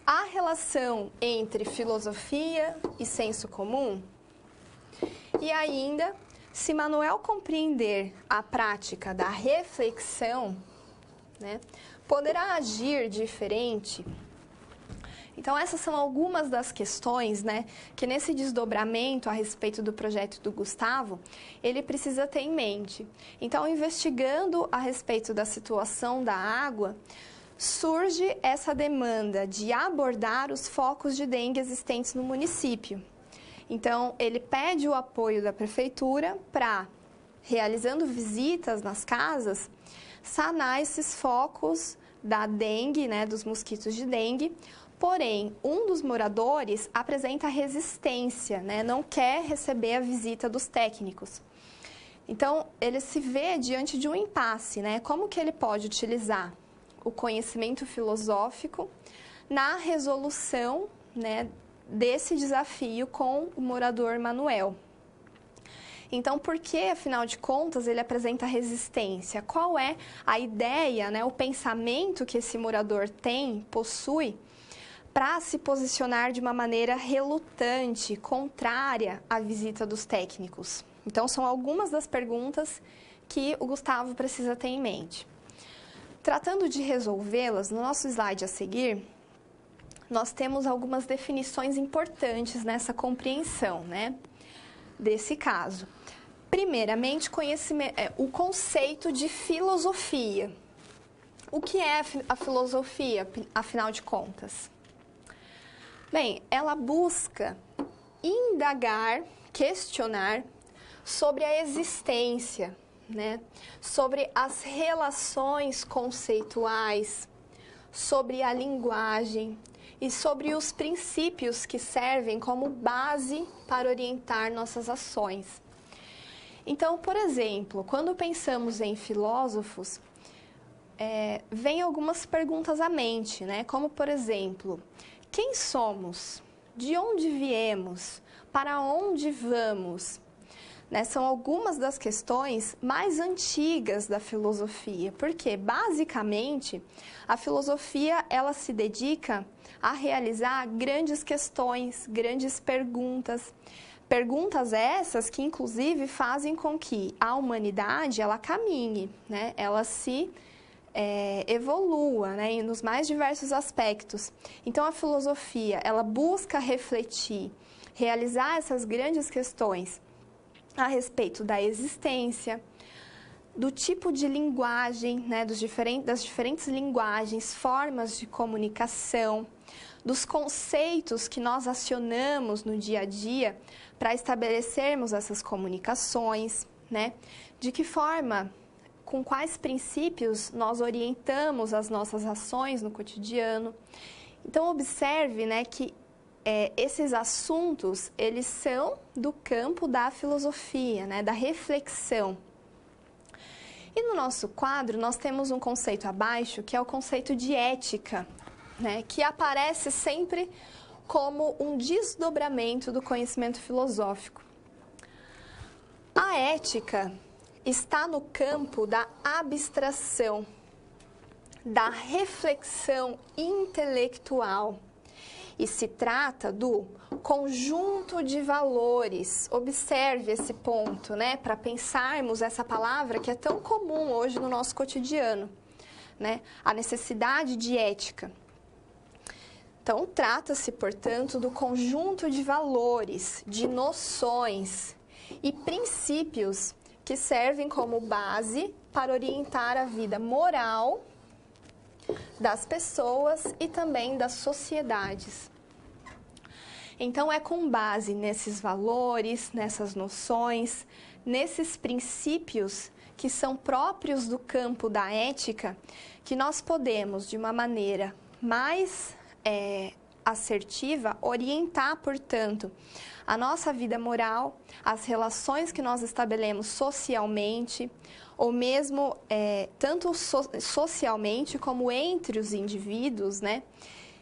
Speaker 1: A relação entre filosofia e senso comum? E ainda, se Manuel compreender a prática da reflexão, poderá agir diferente? Então, essas são algumas das questões, que nesse desdobramento a respeito do projeto do Gustavo, ele precisa ter em mente. Então, investigando a respeito da situação da água, surge essa demanda de abordar os focos de dengue existentes no município. Então, ele pede o apoio da prefeitura para, realizando visitas nas casas, sanar esses focos da dengue, dos mosquitos de dengue. Porém, um dos moradores apresenta resistência, não quer receber a visita dos técnicos. Então, ele se vê diante de um impasse, Como que ele pode utilizar o conhecimento filosófico na resolução, desse desafio com o morador Manuel? Então, por que, afinal de contas, ele apresenta resistência? Qual é a ideia, o pensamento que esse morador possui, para se posicionar de uma maneira relutante, contrária à visita dos técnicos? Então, são algumas das perguntas que o Gustavo precisa ter em mente. Tratando de resolvê-las, no nosso slide a seguir, nós temos algumas definições importantes nessa compreensão, desse caso. Primeiramente, o conceito de filosofia. O que é a filosofia, afinal de contas? Bem, ela busca indagar, questionar sobre a existência, sobre as relações conceituais, sobre a linguagem e sobre os princípios que servem como base para orientar nossas ações. Então, por exemplo, quando pensamos em filósofos, vem algumas perguntas à mente, né? Como, por exemplo, quem somos? De onde viemos? Para onde vamos? Né? São algumas das questões mais antigas da filosofia, porque, basicamente, a filosofia ela se dedica a realizar grandes questões, grandes perguntas. Perguntas essas que, inclusive, fazem com que a humanidade ela caminhe, né? Ela se evolua, né? Nos mais diversos aspectos. Então, a filosofia ela busca refletir, realizar essas grandes questões a respeito da existência, do tipo de linguagem, né? Das diferentes linguagens, formas de comunicação, dos conceitos que nós acionamos no dia a dia para estabelecermos essas comunicações, né? De que forma, com quais princípios nós orientamos as nossas ações no cotidiano. Então, observe, né, que esses assuntos, eles são do campo da filosofia, né, da reflexão. E no nosso quadro, nós temos um conceito abaixo, que é o conceito de ética, né, que aparece sempre como um desdobramento do conhecimento filosófico. A ética está no campo da abstração, da reflexão intelectual. E se trata do conjunto de valores. Observe esse ponto, né, para pensarmos essa palavra que é tão comum hoje no nosso cotidiano, né, a necessidade de ética. Então, trata-se, portanto, do conjunto de valores, de noções e princípios que servem como base para orientar a vida moral das pessoas e também das sociedades. Então, é com base nesses valores, nessas noções, nesses princípios que são próprios do campo da ética, que nós podemos, de uma maneira mais assertiva, orientar, portanto, a nossa vida moral, as relações que nós estabelecemos socialmente, ou mesmo tanto socialmente como entre os indivíduos, né?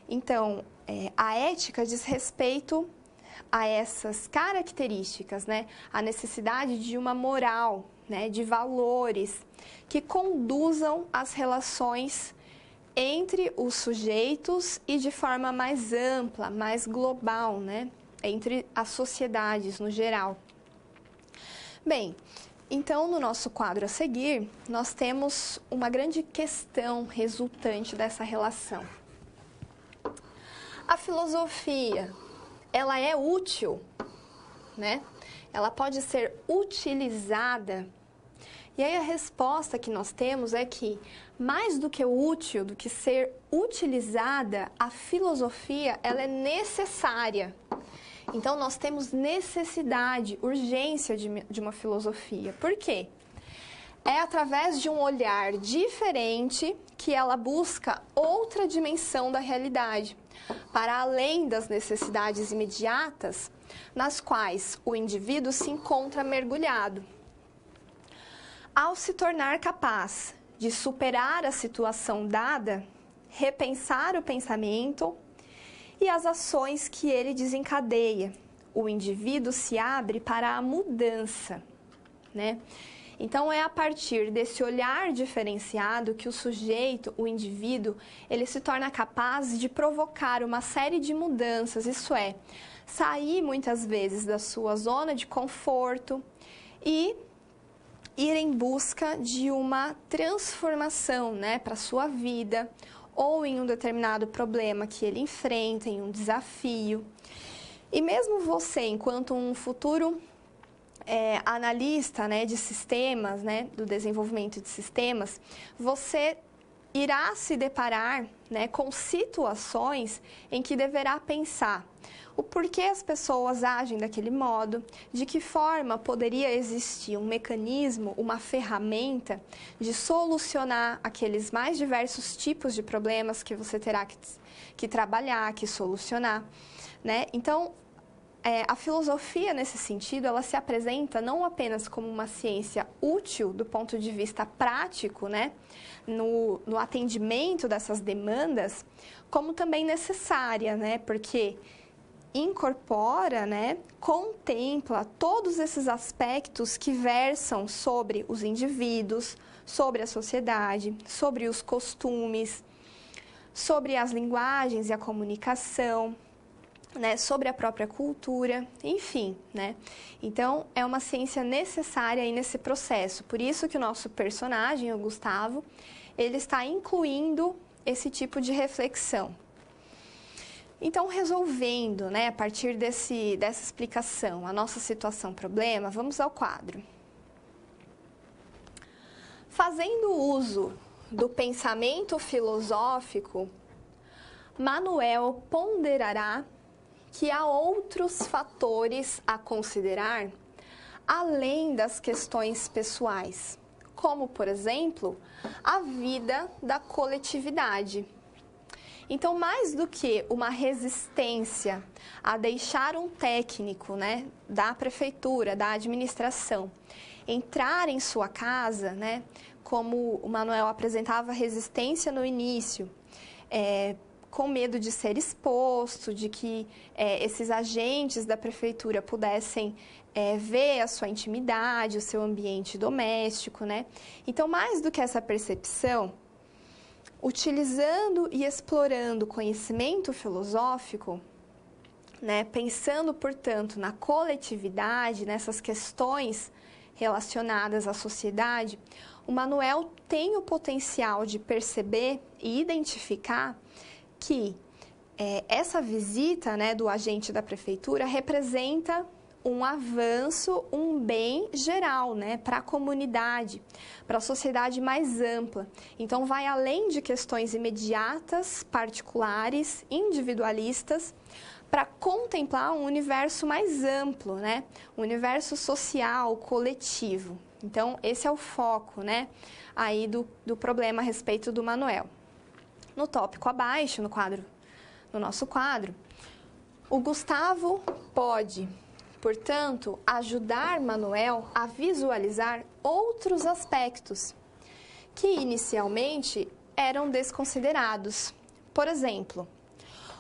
Speaker 1: Então, a ética diz respeito a essas características, né? A necessidade de uma moral, né? De valores que conduzam as relações entre os sujeitos e de forma mais ampla, mais global, né? Entre as sociedades no geral. Bem, então, no nosso quadro a seguir, nós temos uma grande questão resultante dessa relação. A filosofia, ela é útil, né? Ela pode ser utilizada. E aí a resposta que nós temos é que, mais do que útil, do que ser utilizada, a filosofia, ela é necessária. Então, nós temos necessidade, urgência de uma filosofia. Por quê? É através de um olhar diferente que ela busca outra dimensão da realidade, para além das necessidades imediatas nas quais o indivíduo se encontra mergulhado. Ao se tornar capaz de superar a situação dada, repensar o pensamento e as ações que ele desencadeia, o indivíduo se abre para a mudança, né? Então, é a partir desse olhar diferenciado que o sujeito, o indivíduo, ele se torna capaz de provocar uma série de mudanças, isso é, sair muitas vezes da sua zona de conforto e ir em busca de uma transformação, né, para a sua vida, ou em um determinado problema que ele enfrenta, em um desafio. E mesmo você, enquanto um futuro analista, né, de sistemas, né, do desenvolvimento de sistemas, você irá se deparar, né, com situações em que deverá pensar o porquê as pessoas agem daquele modo, de que forma poderia existir um mecanismo, uma ferramenta de solucionar aqueles mais diversos tipos de problemas que você terá que trabalhar, que solucionar, né? Então, a filosofia, nesse sentido, ela se apresenta não apenas como uma ciência útil do ponto de vista prático, né, no atendimento dessas demandas, como também necessária, né, porque incorpora, né, contempla todos esses aspectos que versam sobre os indivíduos, sobre a sociedade, sobre os costumes, sobre as linguagens e a comunicação, né, sobre a própria cultura, enfim, né? Então, é uma ciência necessária aí nesse processo. Por isso que o nosso personagem, o Gustavo, ele está incluindo esse tipo de reflexão. Então, resolvendo, né, a partir dessa explicação, a nossa situação-problema, vamos ao quadro. Fazendo uso do pensamento filosófico, Manuel ponderará que há outros fatores a considerar além das questões pessoais, como, por exemplo, a vida da coletividade. Então, mais do que uma resistência a deixar um técnico, né, da prefeitura, da administração, entrar em sua casa, né, como o Manuel apresentava resistência no início, com medo de ser exposto, de que esses agentes da prefeitura pudessem ver a sua intimidade, o seu ambiente doméstico, né? Então, mais do que essa percepção, utilizando e explorando o conhecimento filosófico, né, pensando, portanto, na coletividade, nessas questões relacionadas à sociedade, o Manuel tem o potencial de perceber e identificar que essa visita, né, do agente da prefeitura representa um avanço, um bem geral, né, para a comunidade, para a sociedade mais ampla. Então, vai além de questões imediatas, particulares, individualistas, para contemplar um universo mais amplo, né, um universo social, coletivo. Então, esse é o foco, né, aí do problema a respeito do Manuel. No tópico abaixo, no nosso quadro, o Gustavo pode, portanto, ajudar Manuel a visualizar outros aspectos que inicialmente eram desconsiderados. Por exemplo,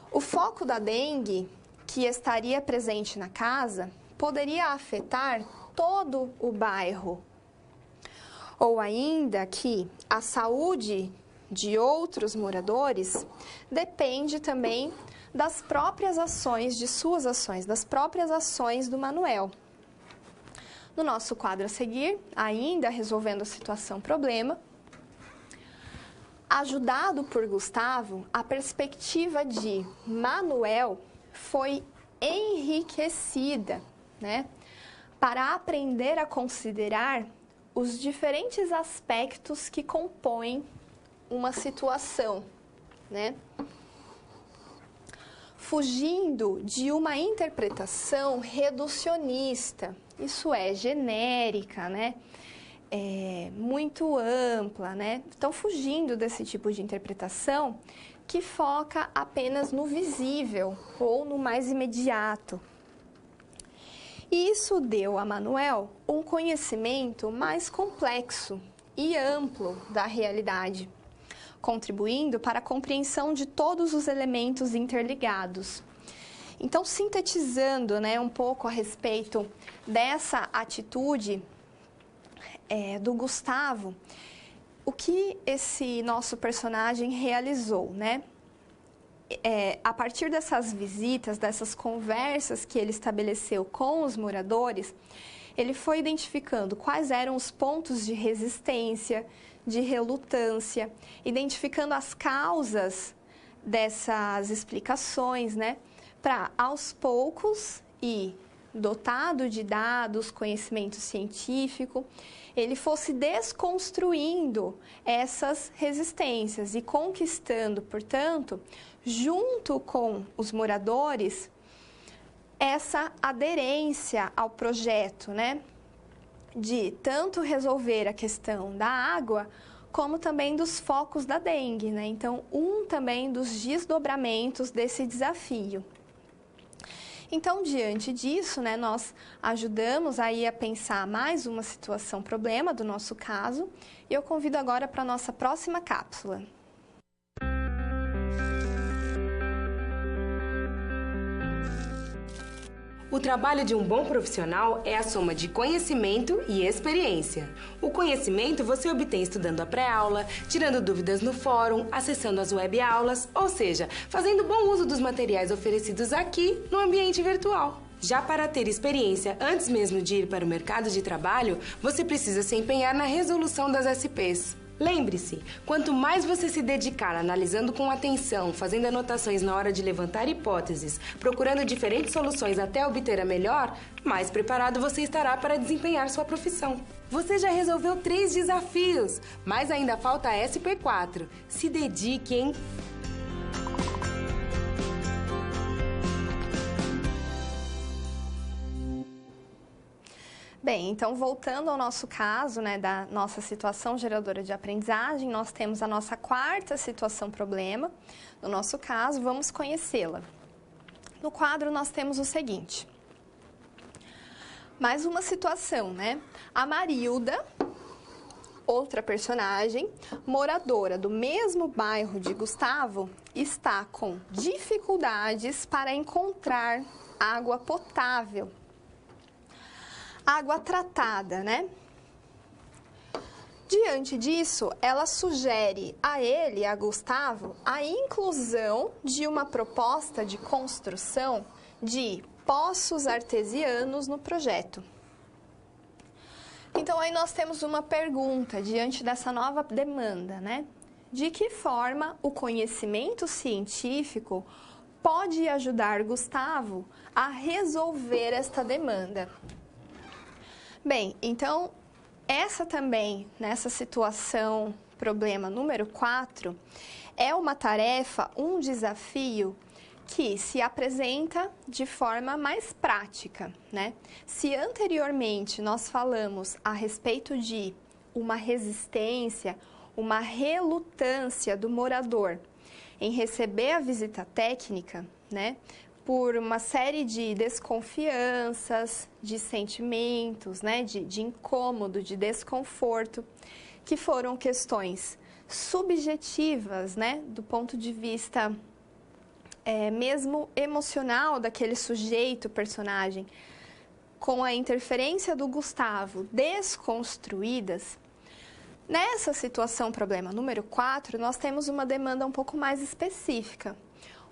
Speaker 1: o foco da dengue que estaria presente na casa poderia afetar todo o bairro. Ou ainda que a saúde de outros moradores depende também das próprias ações, de suas ações, das próprias ações do Manuel. No nosso quadro a seguir, ainda resolvendo a situação-problema, ajudado por Gustavo, a perspectiva de Manuel foi enriquecida, né, para aprender a considerar os diferentes aspectos que compõem uma situação, né? Fugindo de uma interpretação reducionista, isso é, genérica, né? Muito ampla, né? Então, fugindo desse tipo de interpretação que foca apenas no visível ou no mais imediato. E isso deu a Manuel um conhecimento mais complexo e amplo da realidade, contribuindo para a compreensão de todos os elementos interligados. Então, sintetizando, né, um pouco a respeito dessa atitude do Gustavo, o que esse nosso personagem realizou, né? A partir dessas visitas, dessas conversas que ele estabeleceu com os moradores, ele foi identificando quais eram os pontos de resistência, de relutância, identificando as causas dessas explicações, né, para aos poucos e dotado de dados, conhecimento científico, ele fosse desconstruindo essas resistências e conquistando, portanto, junto com os moradores, essa aderência ao projeto, né, de tanto resolver a questão da água, como também dos focos da dengue, né? Então, também dos desdobramentos desse desafio. Então, diante disso, né, nós ajudamos aí a pensar mais uma situação problema do nosso caso, e eu convido agora para a nossa próxima cápsula.
Speaker 7: O trabalho de um bom profissional é a soma de conhecimento e experiência. O conhecimento você obtém estudando a pré-aula, tirando dúvidas no fórum, acessando as web-aulas, ou seja, fazendo bom uso dos materiais oferecidos aqui no ambiente virtual. Já para ter experiência antes mesmo de ir para o mercado de trabalho, você precisa se empenhar na resolução das SPs. Lembre-se, quanto mais você se dedicar analisando com atenção, fazendo anotações na hora de levantar hipóteses, procurando diferentes soluções até obter a melhor, mais preparado você estará para desempenhar sua profissão. Você já resolveu 3 desafios, mas ainda falta a SP4. Se dedique, hein?
Speaker 1: Bem, então voltando ao nosso caso, né, da nossa situação geradora de aprendizagem, nós temos a nossa quarta situação problema. No nosso caso, vamos conhecê-la. No quadro nós temos o seguinte. Mais uma situação, né? A Marilda, outra personagem, moradora do mesmo bairro de Gustavo, está com dificuldades para encontrar água potável. Água tratada, né? Diante disso, ela sugere a ele, a Gustavo, a inclusão de uma proposta de construção de poços artesianos no projeto. Então, aí nós temos uma pergunta diante dessa nova demanda, né? De que forma o conhecimento científico pode ajudar Gustavo a resolver esta demanda? Bem, então, essa também, nessa situação, problema número 4, é uma tarefa, um desafio que se apresenta de forma mais prática, né? Se anteriormente nós falamos a respeito de uma resistência, uma relutância do morador em receber a visita técnica, né? Por uma série de desconfianças, de sentimentos, né, de incômodo, de desconforto, que foram questões subjetivas, né, do ponto de vista mesmo emocional daquele sujeito, personagem, com a interferência do Gustavo desconstruídas. Nessa situação, problema número 4, nós temos uma demanda um pouco mais específica.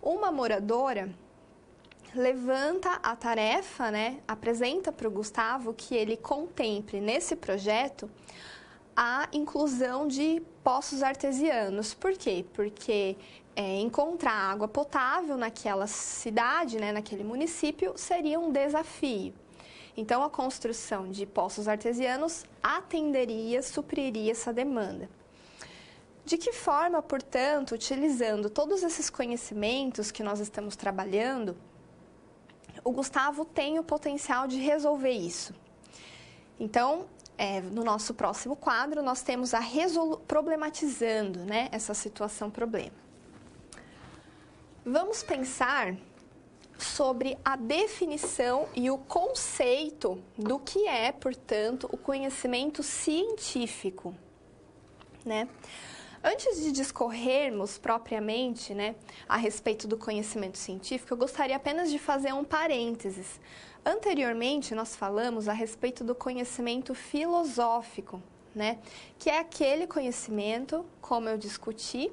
Speaker 1: Uma moradora levanta a tarefa, né, apresenta para o Gustavo que ele contemple nesse projeto a inclusão de poços artesianos. Por quê? Porque encontrar água potável naquela cidade, né, naquele município, seria um desafio. Então, a construção de poços artesianos atenderia, supriria essa demanda. De que forma, portanto, utilizando todos esses conhecimentos que nós estamos trabalhando, o Gustavo tem o potencial de resolver isso? Então, no nosso próximo quadro, nós temos a problematizando, né, essa situação problema. Vamos pensar sobre a definição e o conceito do que é, portanto, o conhecimento científico, né? Antes de discorrermos propriamente, né, a respeito do conhecimento científico, eu gostaria apenas de fazer um parênteses. Anteriormente, nós falamos a respeito do conhecimento filosófico, né, que é aquele conhecimento, como eu discuti,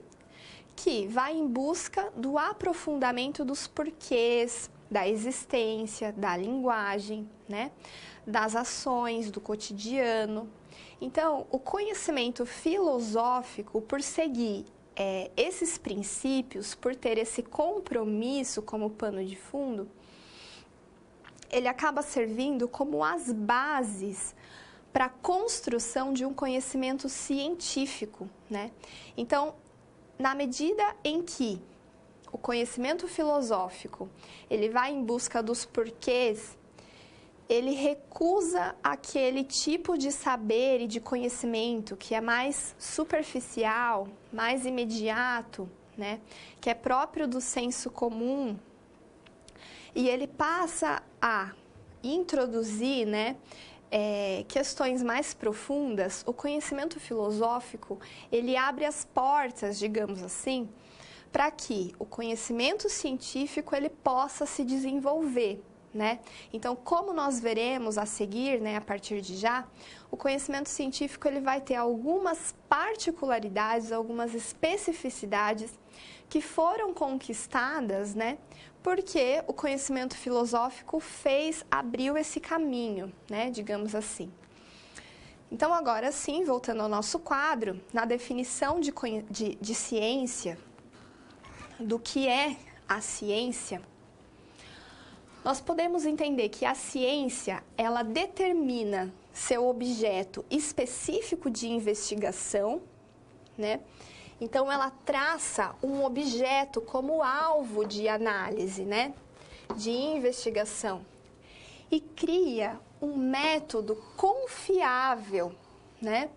Speaker 1: que vai em busca do aprofundamento dos porquês, da existência, da linguagem, né, das ações, do cotidiano. Então, o conhecimento filosófico, por seguir esses princípios, por ter esse compromisso como pano de fundo, ele acaba servindo como as bases para a construção de um conhecimento científico, né? Então, na medida em que o conhecimento filosófico ele vai em busca dos porquês, ele recusa aquele tipo de saber e de conhecimento que é mais superficial, mais imediato, né? Que é próprio do senso comum. e ele passa a introduzir, né, questões mais profundas, o conhecimento filosófico, ele abre as portas, digamos assim, para que o conhecimento científico ele possa se desenvolver, né? Então, como nós veremos a seguir, né, a partir de já, o conhecimento científico ele vai ter algumas particularidades, algumas especificidades que foram conquistadas, né, porque o conhecimento filosófico abriu esse caminho, né, digamos assim. Então, agora sim, voltando ao nosso quadro, na definição de ciência, do que é a ciência, nós podemos entender que a ciência, ela determina seu objeto específico de investigação, né? Então, ela traça um objeto como alvo de análise, né? De investigação. E cria um método confiável, né?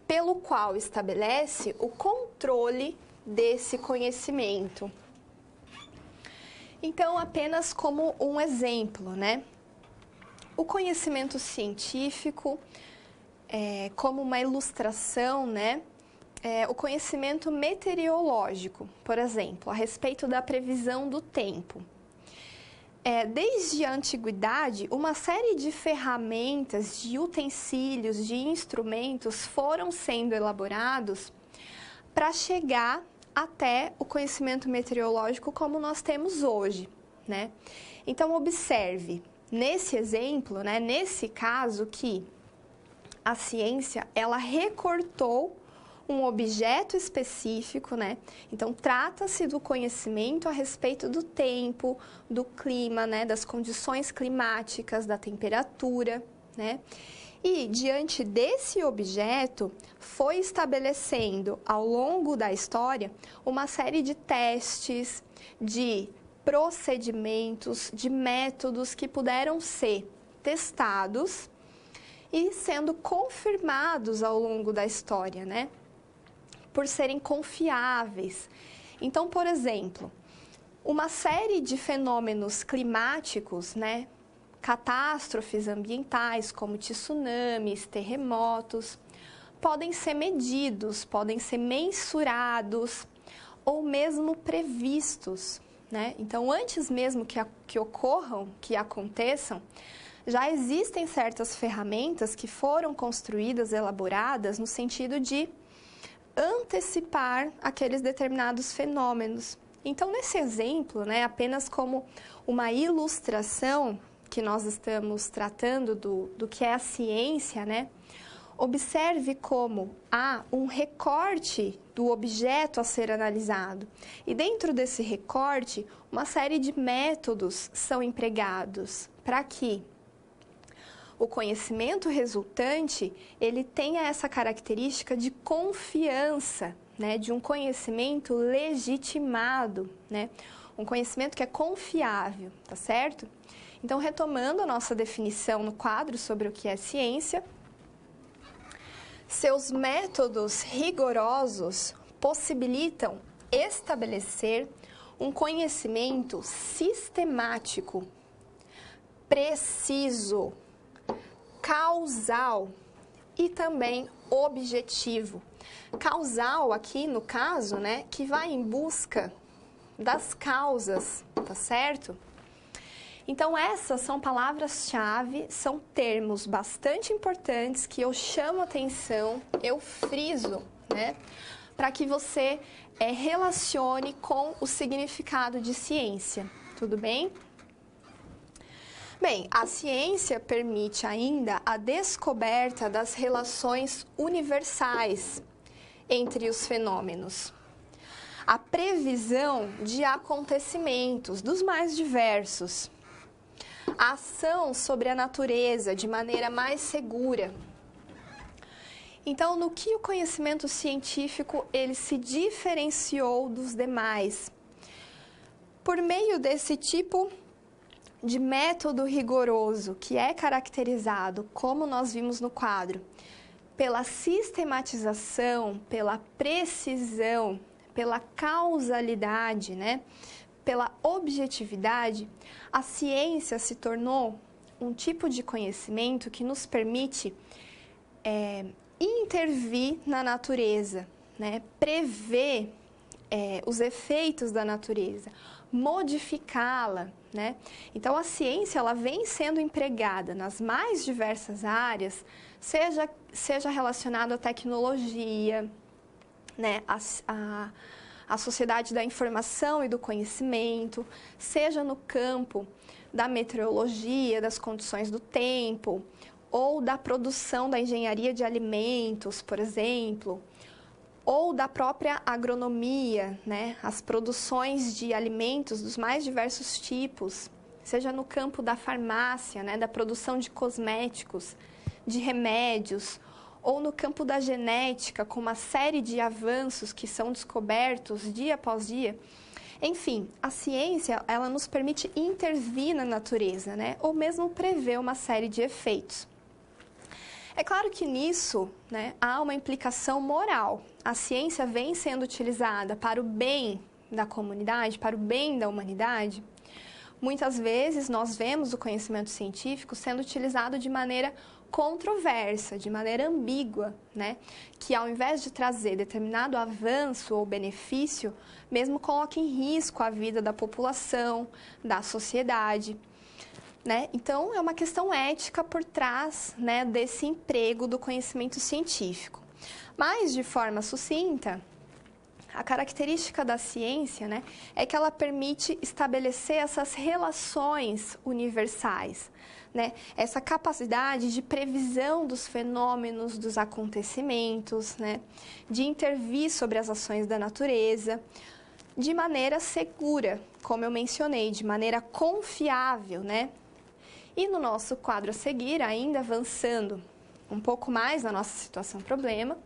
Speaker 1: Pelo qual estabelece o controle desse conhecimento. Então, apenas como um exemplo, né? O conhecimento científico, como uma ilustração, né? O conhecimento meteorológico, por exemplo, a respeito da previsão do tempo. Desde a antiguidade, uma série de ferramentas, de utensílios, de instrumentos foram sendo elaborados para chegar até o conhecimento meteorológico como nós temos hoje, né? Então, observe, nesse exemplo, né, nesse caso que a ciência, ela recortou um objeto específico, né? Então, trata-se do conhecimento a respeito do tempo, do clima, né, das condições climáticas, da temperatura, né? E, diante desse objeto, foi estabelecendo, ao longo da história, uma série de testes, de procedimentos, de métodos que puderam ser testados e sendo confirmados ao longo da história, né? Por serem confiáveis. Então, por exemplo, uma série de fenômenos climáticos, né? Catástrofes ambientais, como tsunamis, terremotos, podem ser medidos, podem ser mensurados ou mesmo previstos, né? Então, antes mesmo que ocorram, que aconteçam, já existem certas ferramentas que foram construídas, elaboradas, no sentido de antecipar aqueles determinados fenômenos. Então, nesse exemplo, né, apenas como uma ilustração que nós estamos tratando do que é a ciência, né? Observe como há um recorte do objeto a ser analisado. E dentro desse recorte, uma série de métodos são empregados para que o conhecimento resultante, ele tenha essa característica de confiança, né? De um conhecimento legitimado, né? Um conhecimento que é confiável, tá certo? Então, retomando a nossa definição no quadro sobre o que é ciência, seus métodos rigorosos possibilitam estabelecer um conhecimento sistemático, preciso, causal e também objetivo. Causal aqui, no caso, né, que vai em busca das causas, tá certo? Então, essas são palavras-chave, são termos bastante importantes que eu chamo atenção, eu friso, né, para que você relacione com o significado de ciência, tudo bem? Bem, a ciência permite ainda a descoberta das relações universais entre os fenômenos, a previsão de acontecimentos dos mais diversos, a ação sobre a natureza de maneira mais segura. Então, no que o conhecimento científico ele se diferenciou dos demais? Por meio desse tipo de método rigoroso, que é caracterizado, como nós vimos no quadro, pela sistematização, pela precisão, pela causalidade, né? pela objetividade, a ciência se tornou um tipo de conhecimento que nos permite intervir na natureza, né? Prever os efeitos da natureza, modificá-la, né? Então, a ciência ela vem sendo empregada nas mais diversas áreas, seja relacionado à tecnologia, né? A sociedade da informação e do conhecimento, seja no campo da meteorologia, das condições do tempo, ou da produção da engenharia de alimentos, por exemplo, ou da própria agronomia, né? As produções de alimentos dos mais diversos tipos, seja no campo da farmácia, né? Da produção de cosméticos, de remédios, ou no campo da genética, com uma série de avanços que são descobertos dia após dia. Enfim, a ciência, ela nos permite intervir na natureza, né? Ou mesmo prever uma série de efeitos. É claro que nisso, né, há uma implicação moral. A ciência vem sendo utilizada para o bem da comunidade, para o bem da humanidade. Muitas vezes nós vemos o conhecimento científico sendo utilizado de maneira controversa, de maneira ambígua, né? Que ao invés de trazer determinado avanço ou benefício, mesmo coloca em risco a vida da população, da sociedade, né? Então, é uma questão ética por trás, né, desse emprego do conhecimento científico. Mas, de forma sucinta, a característica da ciência, né, é que ela permite estabelecer essas relações universais, né? Essa capacidade de previsão dos fenômenos, dos acontecimentos, né? De intervir sobre as ações da natureza de maneira segura, como eu mencionei, de maneira confiável, né? E no nosso quadro a seguir, ainda avançando um pouco mais na nossa situação-problema,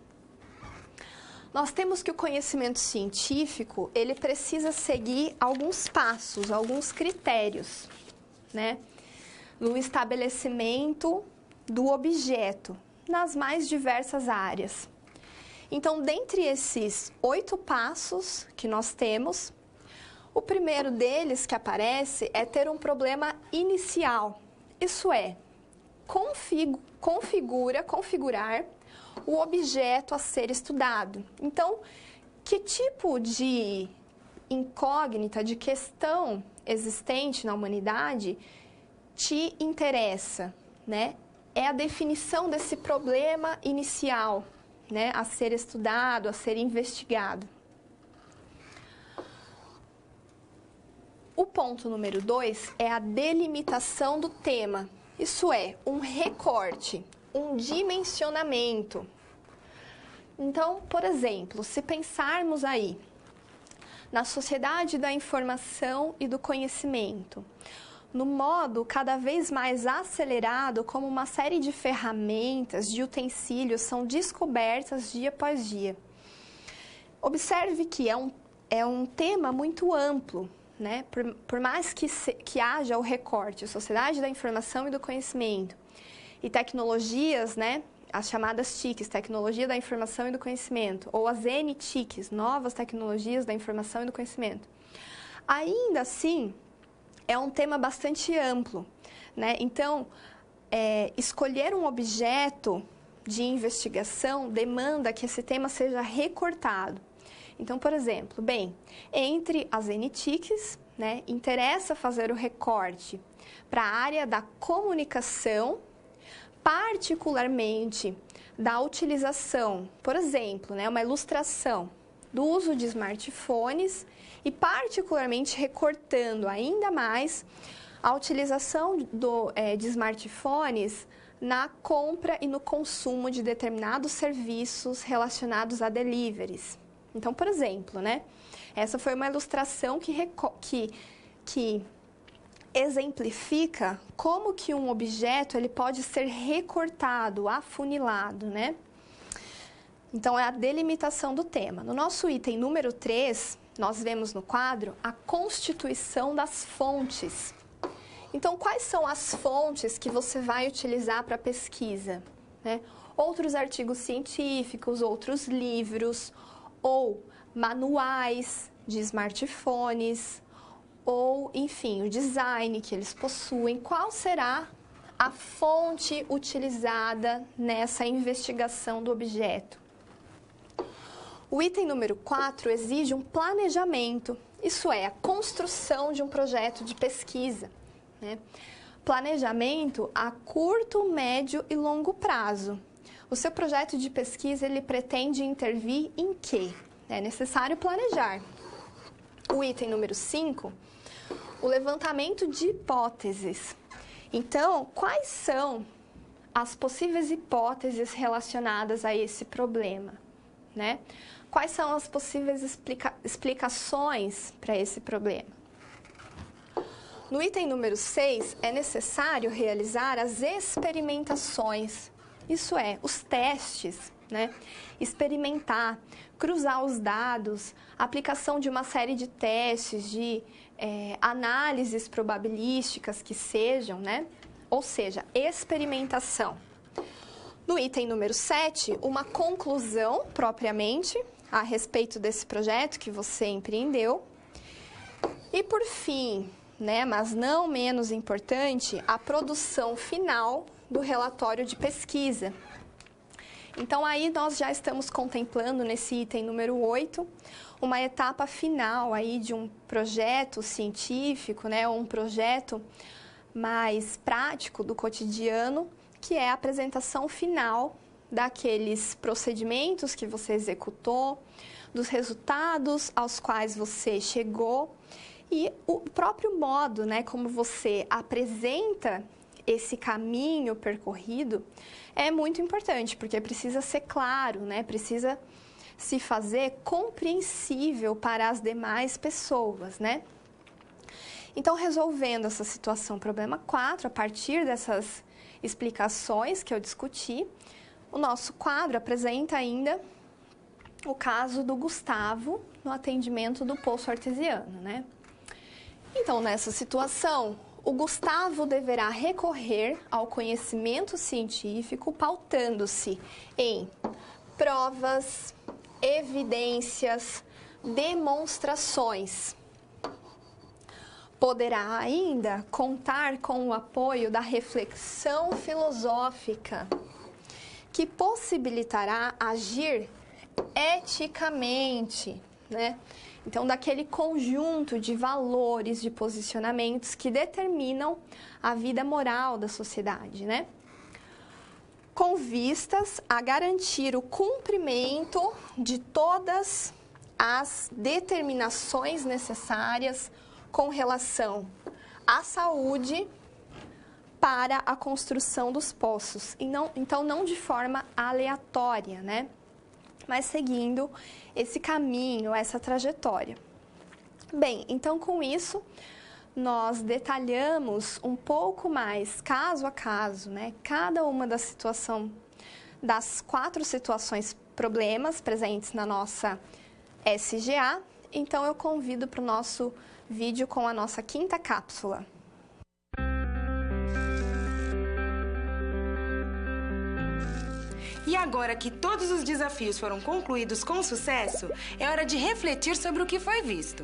Speaker 1: nós temos que o conhecimento científico, ele precisa seguir alguns passos, alguns critérios, né? No estabelecimento do objeto, nas mais diversas áreas. Então, dentre esses 8 passos que nós temos, o primeiro deles que aparece é ter um problema inicial. Isso é, configurar o objeto a ser estudado. Então, que tipo de incógnita, de questão existente na humanidade te interessa, né? É a definição desse problema inicial, né? A ser estudado, a ser investigado. O ponto número 2 é a delimitação do tema. Isso é, um recorte, um dimensionamento. Então, por exemplo, se pensarmos aí na sociedade da informação e do conhecimento, no modo cada vez mais acelerado como uma série de ferramentas, de utensílios são descobertas dia após dia. Observe que é um tema muito amplo, né? Por mais que haja o recorte, sociedade da informação e do conhecimento, e tecnologias, né? As chamadas TICs, tecnologia da informação e do conhecimento, ou as NTICs, novas tecnologias da informação e do conhecimento. Ainda assim, é um tema bastante amplo, né? Então, escolher um objeto de investigação demanda que esse tema seja recortado. Então, por exemplo, entre as NTICs, né, interessa fazer o recorte para a área da comunicação, particularmente da utilização, por exemplo, né, uma ilustração do uso de smartphones e particularmente recortando ainda mais a utilização de smartphones na compra e no consumo de determinados serviços relacionados a deliveries. Então, por exemplo, né, essa foi uma ilustração que exemplifica como que um objeto ele pode ser recortado, afunilado, né? Então, é a delimitação do tema. No nosso item número 3, nós vemos no quadro a constituição das fontes. Então, quais são as fontes que você vai utilizar para a pesquisa, né? Outros artigos científicos, outros livros, ou manuais de smartphones, ou, enfim, o design que eles possuem, qual será a fonte utilizada nessa investigação do objeto. O item número 4 exige um planejamento, isso é, a construção de um projeto de pesquisa, né? Planejamento a curto, médio e longo prazo. O seu projeto de pesquisa, ele pretende intervir em quê? É necessário planejar. O item número 5, o levantamento de hipóteses. Então, quais são as possíveis hipóteses relacionadas a esse problema, né? Quais são as possíveis explicações para esse problema? No item número 6, é necessário realizar as experimentações, isso é, os testes, né? Experimentar, cruzar os dados, aplicação de uma série de testes, de análises probabilísticas que sejam, né? Ou seja, experimentação. No item número 7, uma conclusão propriamente a respeito desse projeto que você empreendeu. E por fim, né, mas não menos importante, a produção final do relatório de pesquisa. Então, aí nós já estamos contemplando nesse item número 8, uma etapa final aí de um projeto científico, né, ou um projeto mais prático do cotidiano, que é a apresentação final daqueles procedimentos que você executou, dos resultados aos quais você chegou e o próprio modo, né, como você apresenta esse caminho percorrido é muito importante, porque precisa ser claro, né, precisa se fazer compreensível para as demais pessoas, né? Então, resolvendo essa situação, problema 4, a partir dessas explicações que eu discuti, o nosso quadro apresenta ainda o caso do Gustavo no atendimento do poço artesiano, né? Então, nessa situação, o Gustavo deverá recorrer ao conhecimento científico pautando-se em provas, evidências, demonstrações. Poderá ainda contar com o apoio da reflexão filosófica, que possibilitará agir eticamente, né? Então, daquele conjunto de valores, de posicionamentos que determinam a vida moral da sociedade, né? Com vistas a garantir o cumprimento de todas as determinações necessárias com relação à saúde para a construção dos poços. E então, não de forma aleatória, né? Mas seguindo esse caminho, essa trajetória. Bem, então com isso, nós detalhamos um pouco mais, caso a caso, né, cada uma das 4 situações, problemas presentes na nossa SGA. Então, eu convido para o nosso vídeo com a nossa 5ª cápsula.
Speaker 7: E agora que todos os desafios foram concluídos com sucesso, é hora de refletir sobre o que foi visto.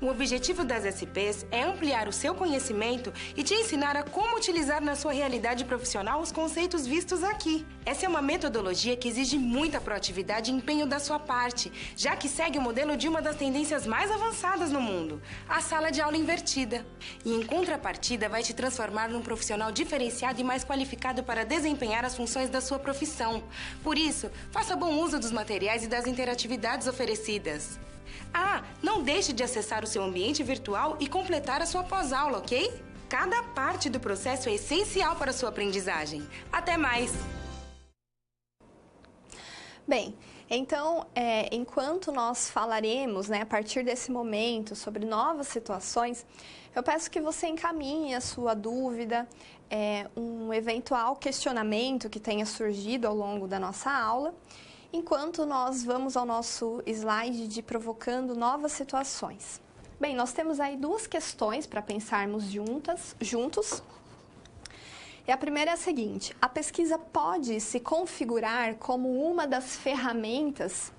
Speaker 7: O objetivo das SPs é ampliar o seu conhecimento e te ensinar a como utilizar na sua realidade profissional os conceitos vistos aqui. Essa é uma metodologia que exige muita proatividade e empenho da sua parte, já que segue o modelo de uma das tendências mais avançadas no mundo, a sala de aula invertida. E em contrapartida, vai te transformar num profissional diferenciado e mais qualificado para desempenhar as funções da sua profissão. Por isso, faça bom uso dos materiais e das interatividades oferecidas. Ah, não deixe de acessar o seu ambiente virtual e completar a sua pós-aula, ok? Cada parte do processo é essencial para a sua aprendizagem. Até mais!
Speaker 1: Bem, então, enquanto nós falaremos, né, a partir desse momento, sobre novas situações, eu peço que você encaminhe a sua dúvida, um eventual questionamento que tenha surgido ao longo da nossa aula, enquanto nós vamos ao nosso slide de provocando novas situações. Bem, nós temos aí 2 questões para pensarmos juntos. E a primeira é a seguinte: a pesquisa pode se configurar como uma das ferramentas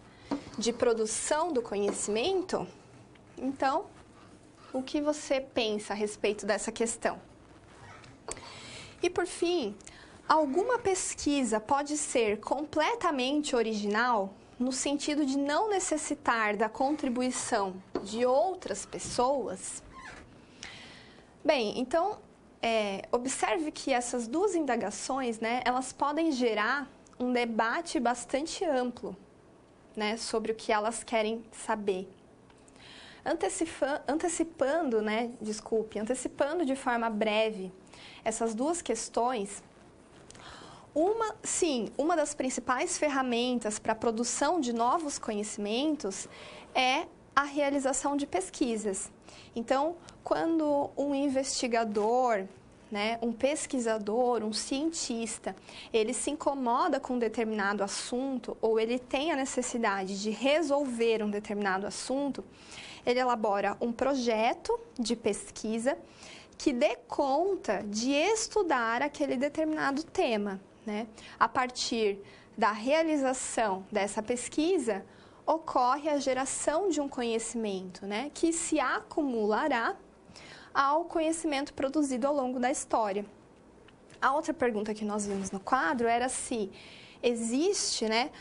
Speaker 1: de produção do conhecimento? Então, O que você pensa a respeito dessa questão? E por fim, alguma pesquisa pode ser completamente original no sentido de não necessitar da contribuição de outras pessoas? Bem, então, observe que essas duas indagações, né, elas podem gerar um debate bastante amplo, né, sobre o que elas querem saber. Antecipando de forma breve essas duas questões, uma das principais ferramentas para a produção de novos conhecimentos é a realização de pesquisas. Então, quando um investigador, né, um pesquisador, um cientista, ele se incomoda com um determinado assunto ou ele tem a necessidade de resolver um determinado assunto, ele elabora um projeto de pesquisa que dê conta de estudar aquele determinado tema, né? A partir da realização dessa pesquisa, ocorre a geração de um conhecimento, né, que se acumulará ao conhecimento produzido ao longo da história. A outra pergunta que nós vimos no quadro era se existe, né,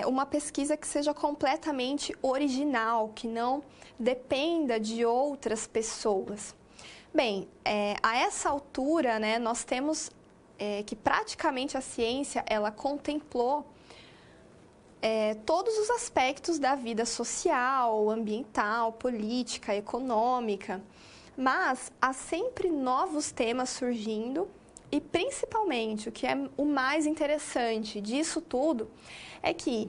Speaker 1: uma pesquisa que seja completamente original, que não dependa de outras pessoas. Bem, a essa altura, né, nós temos que praticamente a ciência ela contemplou todos os aspectos da vida social, ambiental, política, econômica, mas há sempre novos temas surgindo e, principalmente, o que é o mais interessante disso tudo é que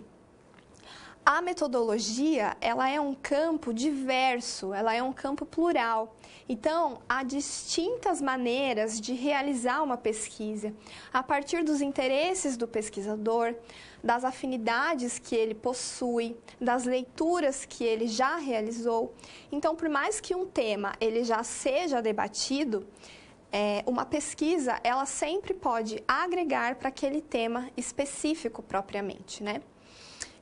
Speaker 1: a metodologia, ela é um campo diverso, ela é um campo plural. Então, há distintas maneiras de realizar uma pesquisa, a partir dos interesses do pesquisador, das afinidades que ele possui, das leituras que ele já realizou. Então, por mais que um tema ele já seja debatido, uma pesquisa, ela sempre pode agregar para aquele tema específico propriamente, né?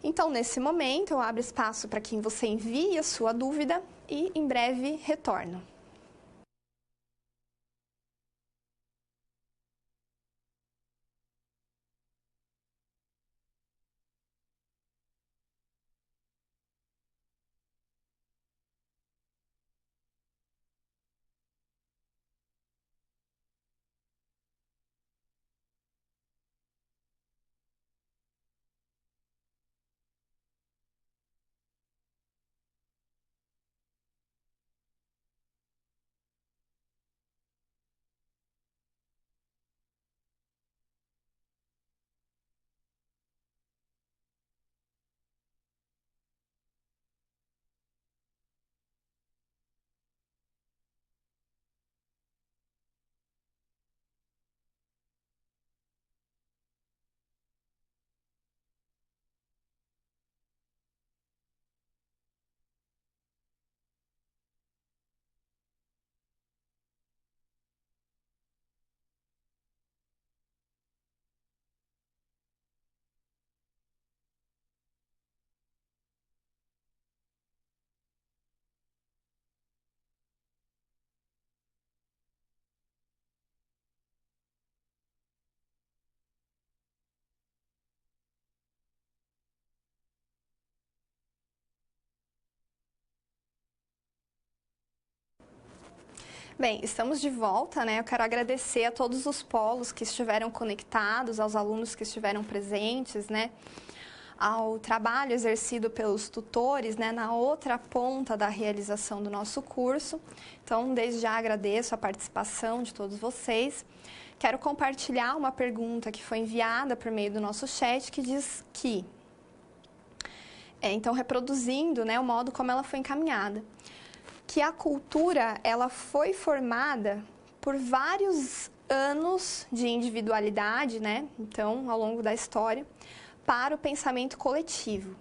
Speaker 1: Então, nesse momento, eu abro espaço para quem você envie a sua dúvida e, em breve, retorno. Bem, estamos de volta, né? Eu quero agradecer a todos os polos que estiveram conectados, aos alunos que estiveram presentes, né? Ao trabalho exercido pelos tutores, né? Na outra ponta da realização do nosso curso. Então, desde já agradeço a participação de todos vocês. Quero compartilhar uma pergunta que foi enviada por meio do nosso chat, que diz que... então, reproduzindo, né, o modo como ela foi encaminhada. Que a cultura, ela foi formada por vários anos de individualidade, né? Então, ao longo da história, para o pensamento coletivo.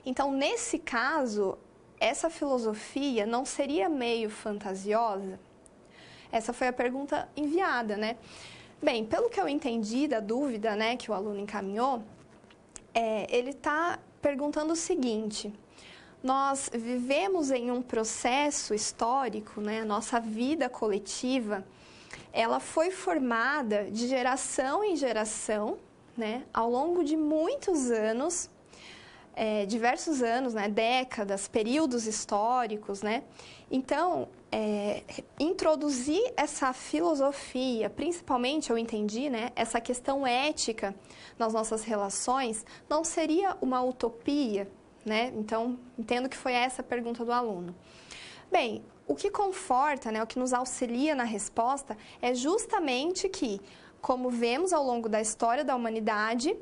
Speaker 1: Então, nesse caso, essa filosofia não seria meio fantasiosa? Essa foi a pergunta enviada, né? Bem, pelo que eu entendi da dúvida, né, que o aluno encaminhou, ele está perguntando o seguinte: nós vivemos em um processo histórico, né? Nossa vida coletiva, ela foi formada de geração em geração, né? Ao longo de muitos anos, diversos anos, né? Décadas, períodos históricos, né? Então, introduzir essa filosofia, principalmente eu entendi, né? Essa questão ética nas nossas relações, não seria uma utopia, né? Então, entendo que foi essa a pergunta do aluno. Bem, o que conforta, né, o que nos auxilia na resposta é justamente que, como vemos ao longo da história da humanidade,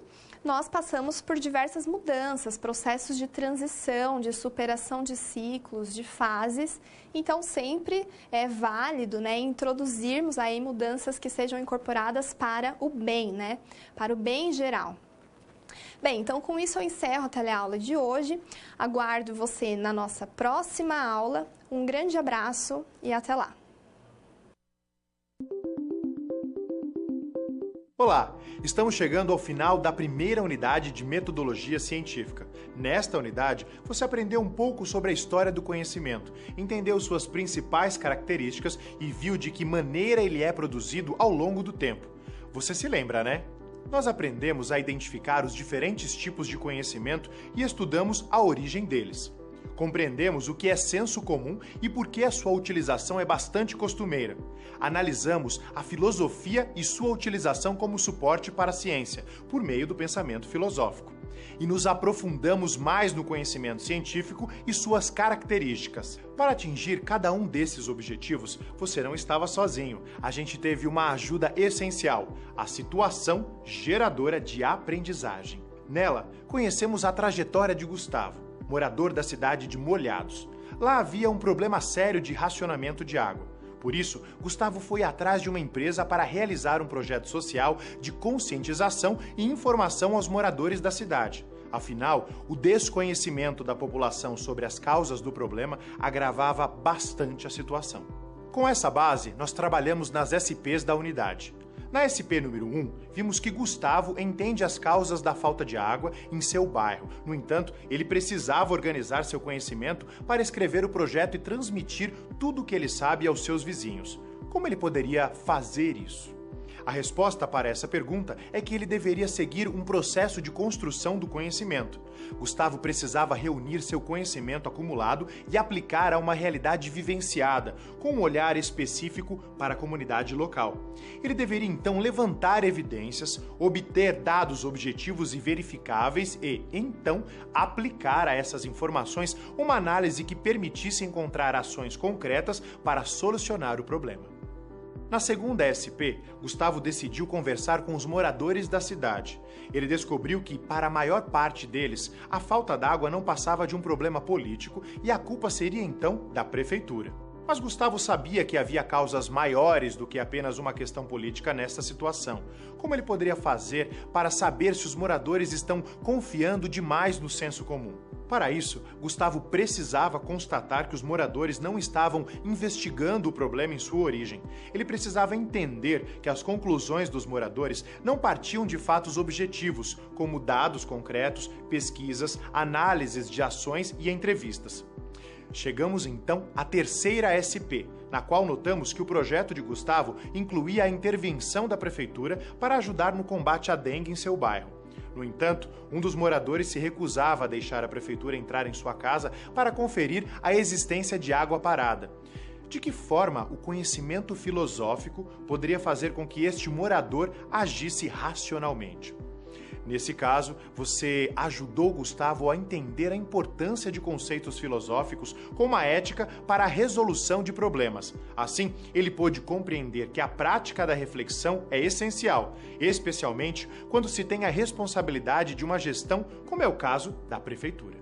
Speaker 1: nós passamos por diversas mudanças, processos de transição, de superação de ciclos, de fases. Então, sempre é válido, né, introduzirmos aí mudanças que sejam incorporadas para o bem, né, para o bem geral. Bem, então com isso eu encerro a teleaula de hoje. Aguardo você na nossa próxima aula. Um grande abraço e até lá!
Speaker 2: Olá, estamos chegando ao final da primeira unidade de metodologia científica. Nesta unidade, você aprendeu um pouco sobre a história do conhecimento, entendeu suas principais características e viu de que maneira ele é produzido ao longo do tempo. Você se lembra, né? Nós aprendemos a identificar os diferentes tipos de conhecimento e estudamos a origem deles. Compreendemos o que é senso comum e por que a sua utilização é bastante costumeira. Analisamos a filosofia e sua utilização como suporte para a ciência, por meio do pensamento filosófico. E nos aprofundamos mais no conhecimento científico e suas características. Para atingir cada um desses objetivos, você não estava sozinho. A gente teve uma ajuda essencial, a situação geradora de aprendizagem. Nela, conhecemos a trajetória de Gustavo, morador da cidade de Molhados. Lá havia um problema sério de racionamento de água. Por isso, Gustavo foi atrás de uma empresa para realizar um projeto social de conscientização e informação aos moradores da cidade. Afinal, o desconhecimento da população sobre as causas do problema agravava bastante a situação. Com essa base, nós trabalhamos nas SPs da unidade. Na SP número 1, vimos que Gustavo entende as causas da falta de água em seu bairro. No entanto, ele precisava organizar seu conhecimento para escrever o projeto e transmitir tudo o que ele sabe aos seus vizinhos. Como ele poderia fazer isso? A resposta para essa pergunta é que ele deveria seguir um processo de construção do conhecimento. Gustavo precisava reunir seu conhecimento acumulado e aplicar a uma realidade vivenciada, com um olhar específico para a comunidade local. Ele deveria então levantar evidências, obter dados objetivos e verificáveis e, então, aplicar a essas informações uma análise que permitisse encontrar ações concretas para solucionar o problema. Na segunda SP, Gustavo decidiu conversar com os moradores da cidade. Ele descobriu que, para a maior parte deles, a falta d'água não passava de um problema político e a culpa seria, então, da prefeitura. Mas Gustavo sabia que havia causas maiores do que apenas uma questão política nesta situação. Como ele poderia fazer para saber se os moradores estão confiando demais no senso comum? Para isso, Gustavo precisava constatar que os moradores não estavam investigando o problema em sua origem. Ele precisava entender que as conclusões dos moradores não partiam de fatos objetivos, como dados concretos, pesquisas, análises de ações e entrevistas. Chegamos então à terceira SP, na qual notamos que o projeto de Gustavo incluía a intervenção da prefeitura para ajudar no combate à dengue em seu bairro. No entanto, um dos moradores se recusava a deixar a prefeitura entrar em sua casa para conferir a existência de água parada. De que forma o conhecimento filosófico poderia fazer com que este morador agisse racionalmente? Nesse caso, você ajudou Gustavo a entender a importância de conceitos filosóficos como a ética para a resolução de problemas. Assim, ele pôde compreender que a prática da reflexão é essencial, especialmente quando se tem a responsabilidade de uma gestão, como é o caso da prefeitura.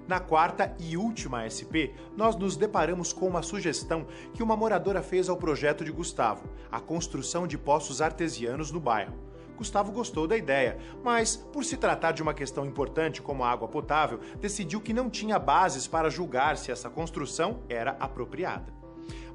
Speaker 2: Na quarta e última SP, nós nos deparamos com uma sugestão que uma moradora fez ao projeto de Gustavo, a construção de poços artesianos no bairro. Gustavo gostou da ideia, mas, por se tratar de uma questão importante como a água potável, decidiu que não tinha bases para julgar se essa construção era apropriada.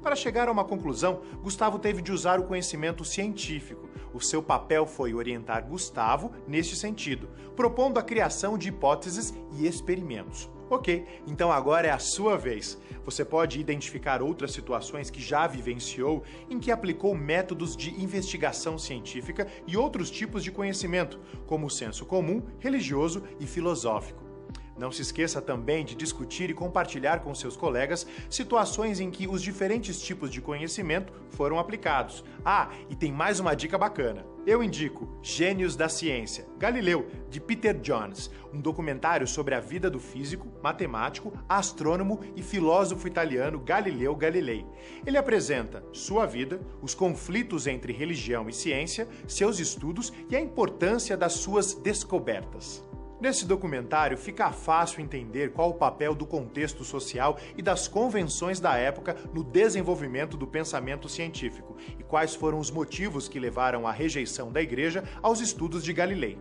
Speaker 2: Para chegar a uma conclusão, Gustavo teve de usar o conhecimento científico. O seu papel foi orientar Gustavo neste sentido, propondo a criação de hipóteses e experimentos. Ok, então agora é a sua vez. Você pode identificar outras situações que já vivenciou em que aplicou métodos de investigação científica e outros tipos de conhecimento, como o senso comum, religioso e filosófico. Não se esqueça também de discutir e compartilhar com seus colegas situações em que os diferentes tipos de conhecimento foram aplicados. Ah, e tem mais uma dica bacana. Eu indico Gênios da Ciência, Galileu, de Peter Jones, um documentário sobre a vida do físico, matemático, astrônomo e filósofo italiano Galileu Galilei. Ele apresenta sua vida, os conflitos entre religião e ciência, seus estudos e a importância das suas descobertas. Nesse documentário fica fácil entender qual o papel do contexto social e das convenções da época no desenvolvimento do pensamento científico e quais foram os motivos que levaram à rejeição da Igreja aos estudos de Galilei.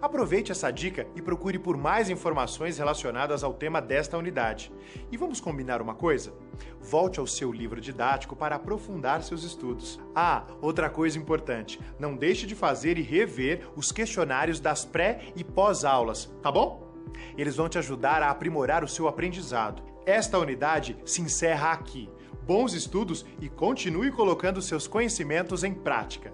Speaker 2: Aproveite essa dica e procure por mais informações relacionadas ao tema desta unidade. E vamos combinar uma coisa? Volte ao seu livro didático para aprofundar seus estudos. Ah, outra coisa importante, não deixe de fazer e rever os questionários das pré- e pós-aulas, tá bom? Eles vão te ajudar a aprimorar o seu aprendizado. Esta unidade se encerra aqui. Bons estudos e continue colocando seus conhecimentos em prática.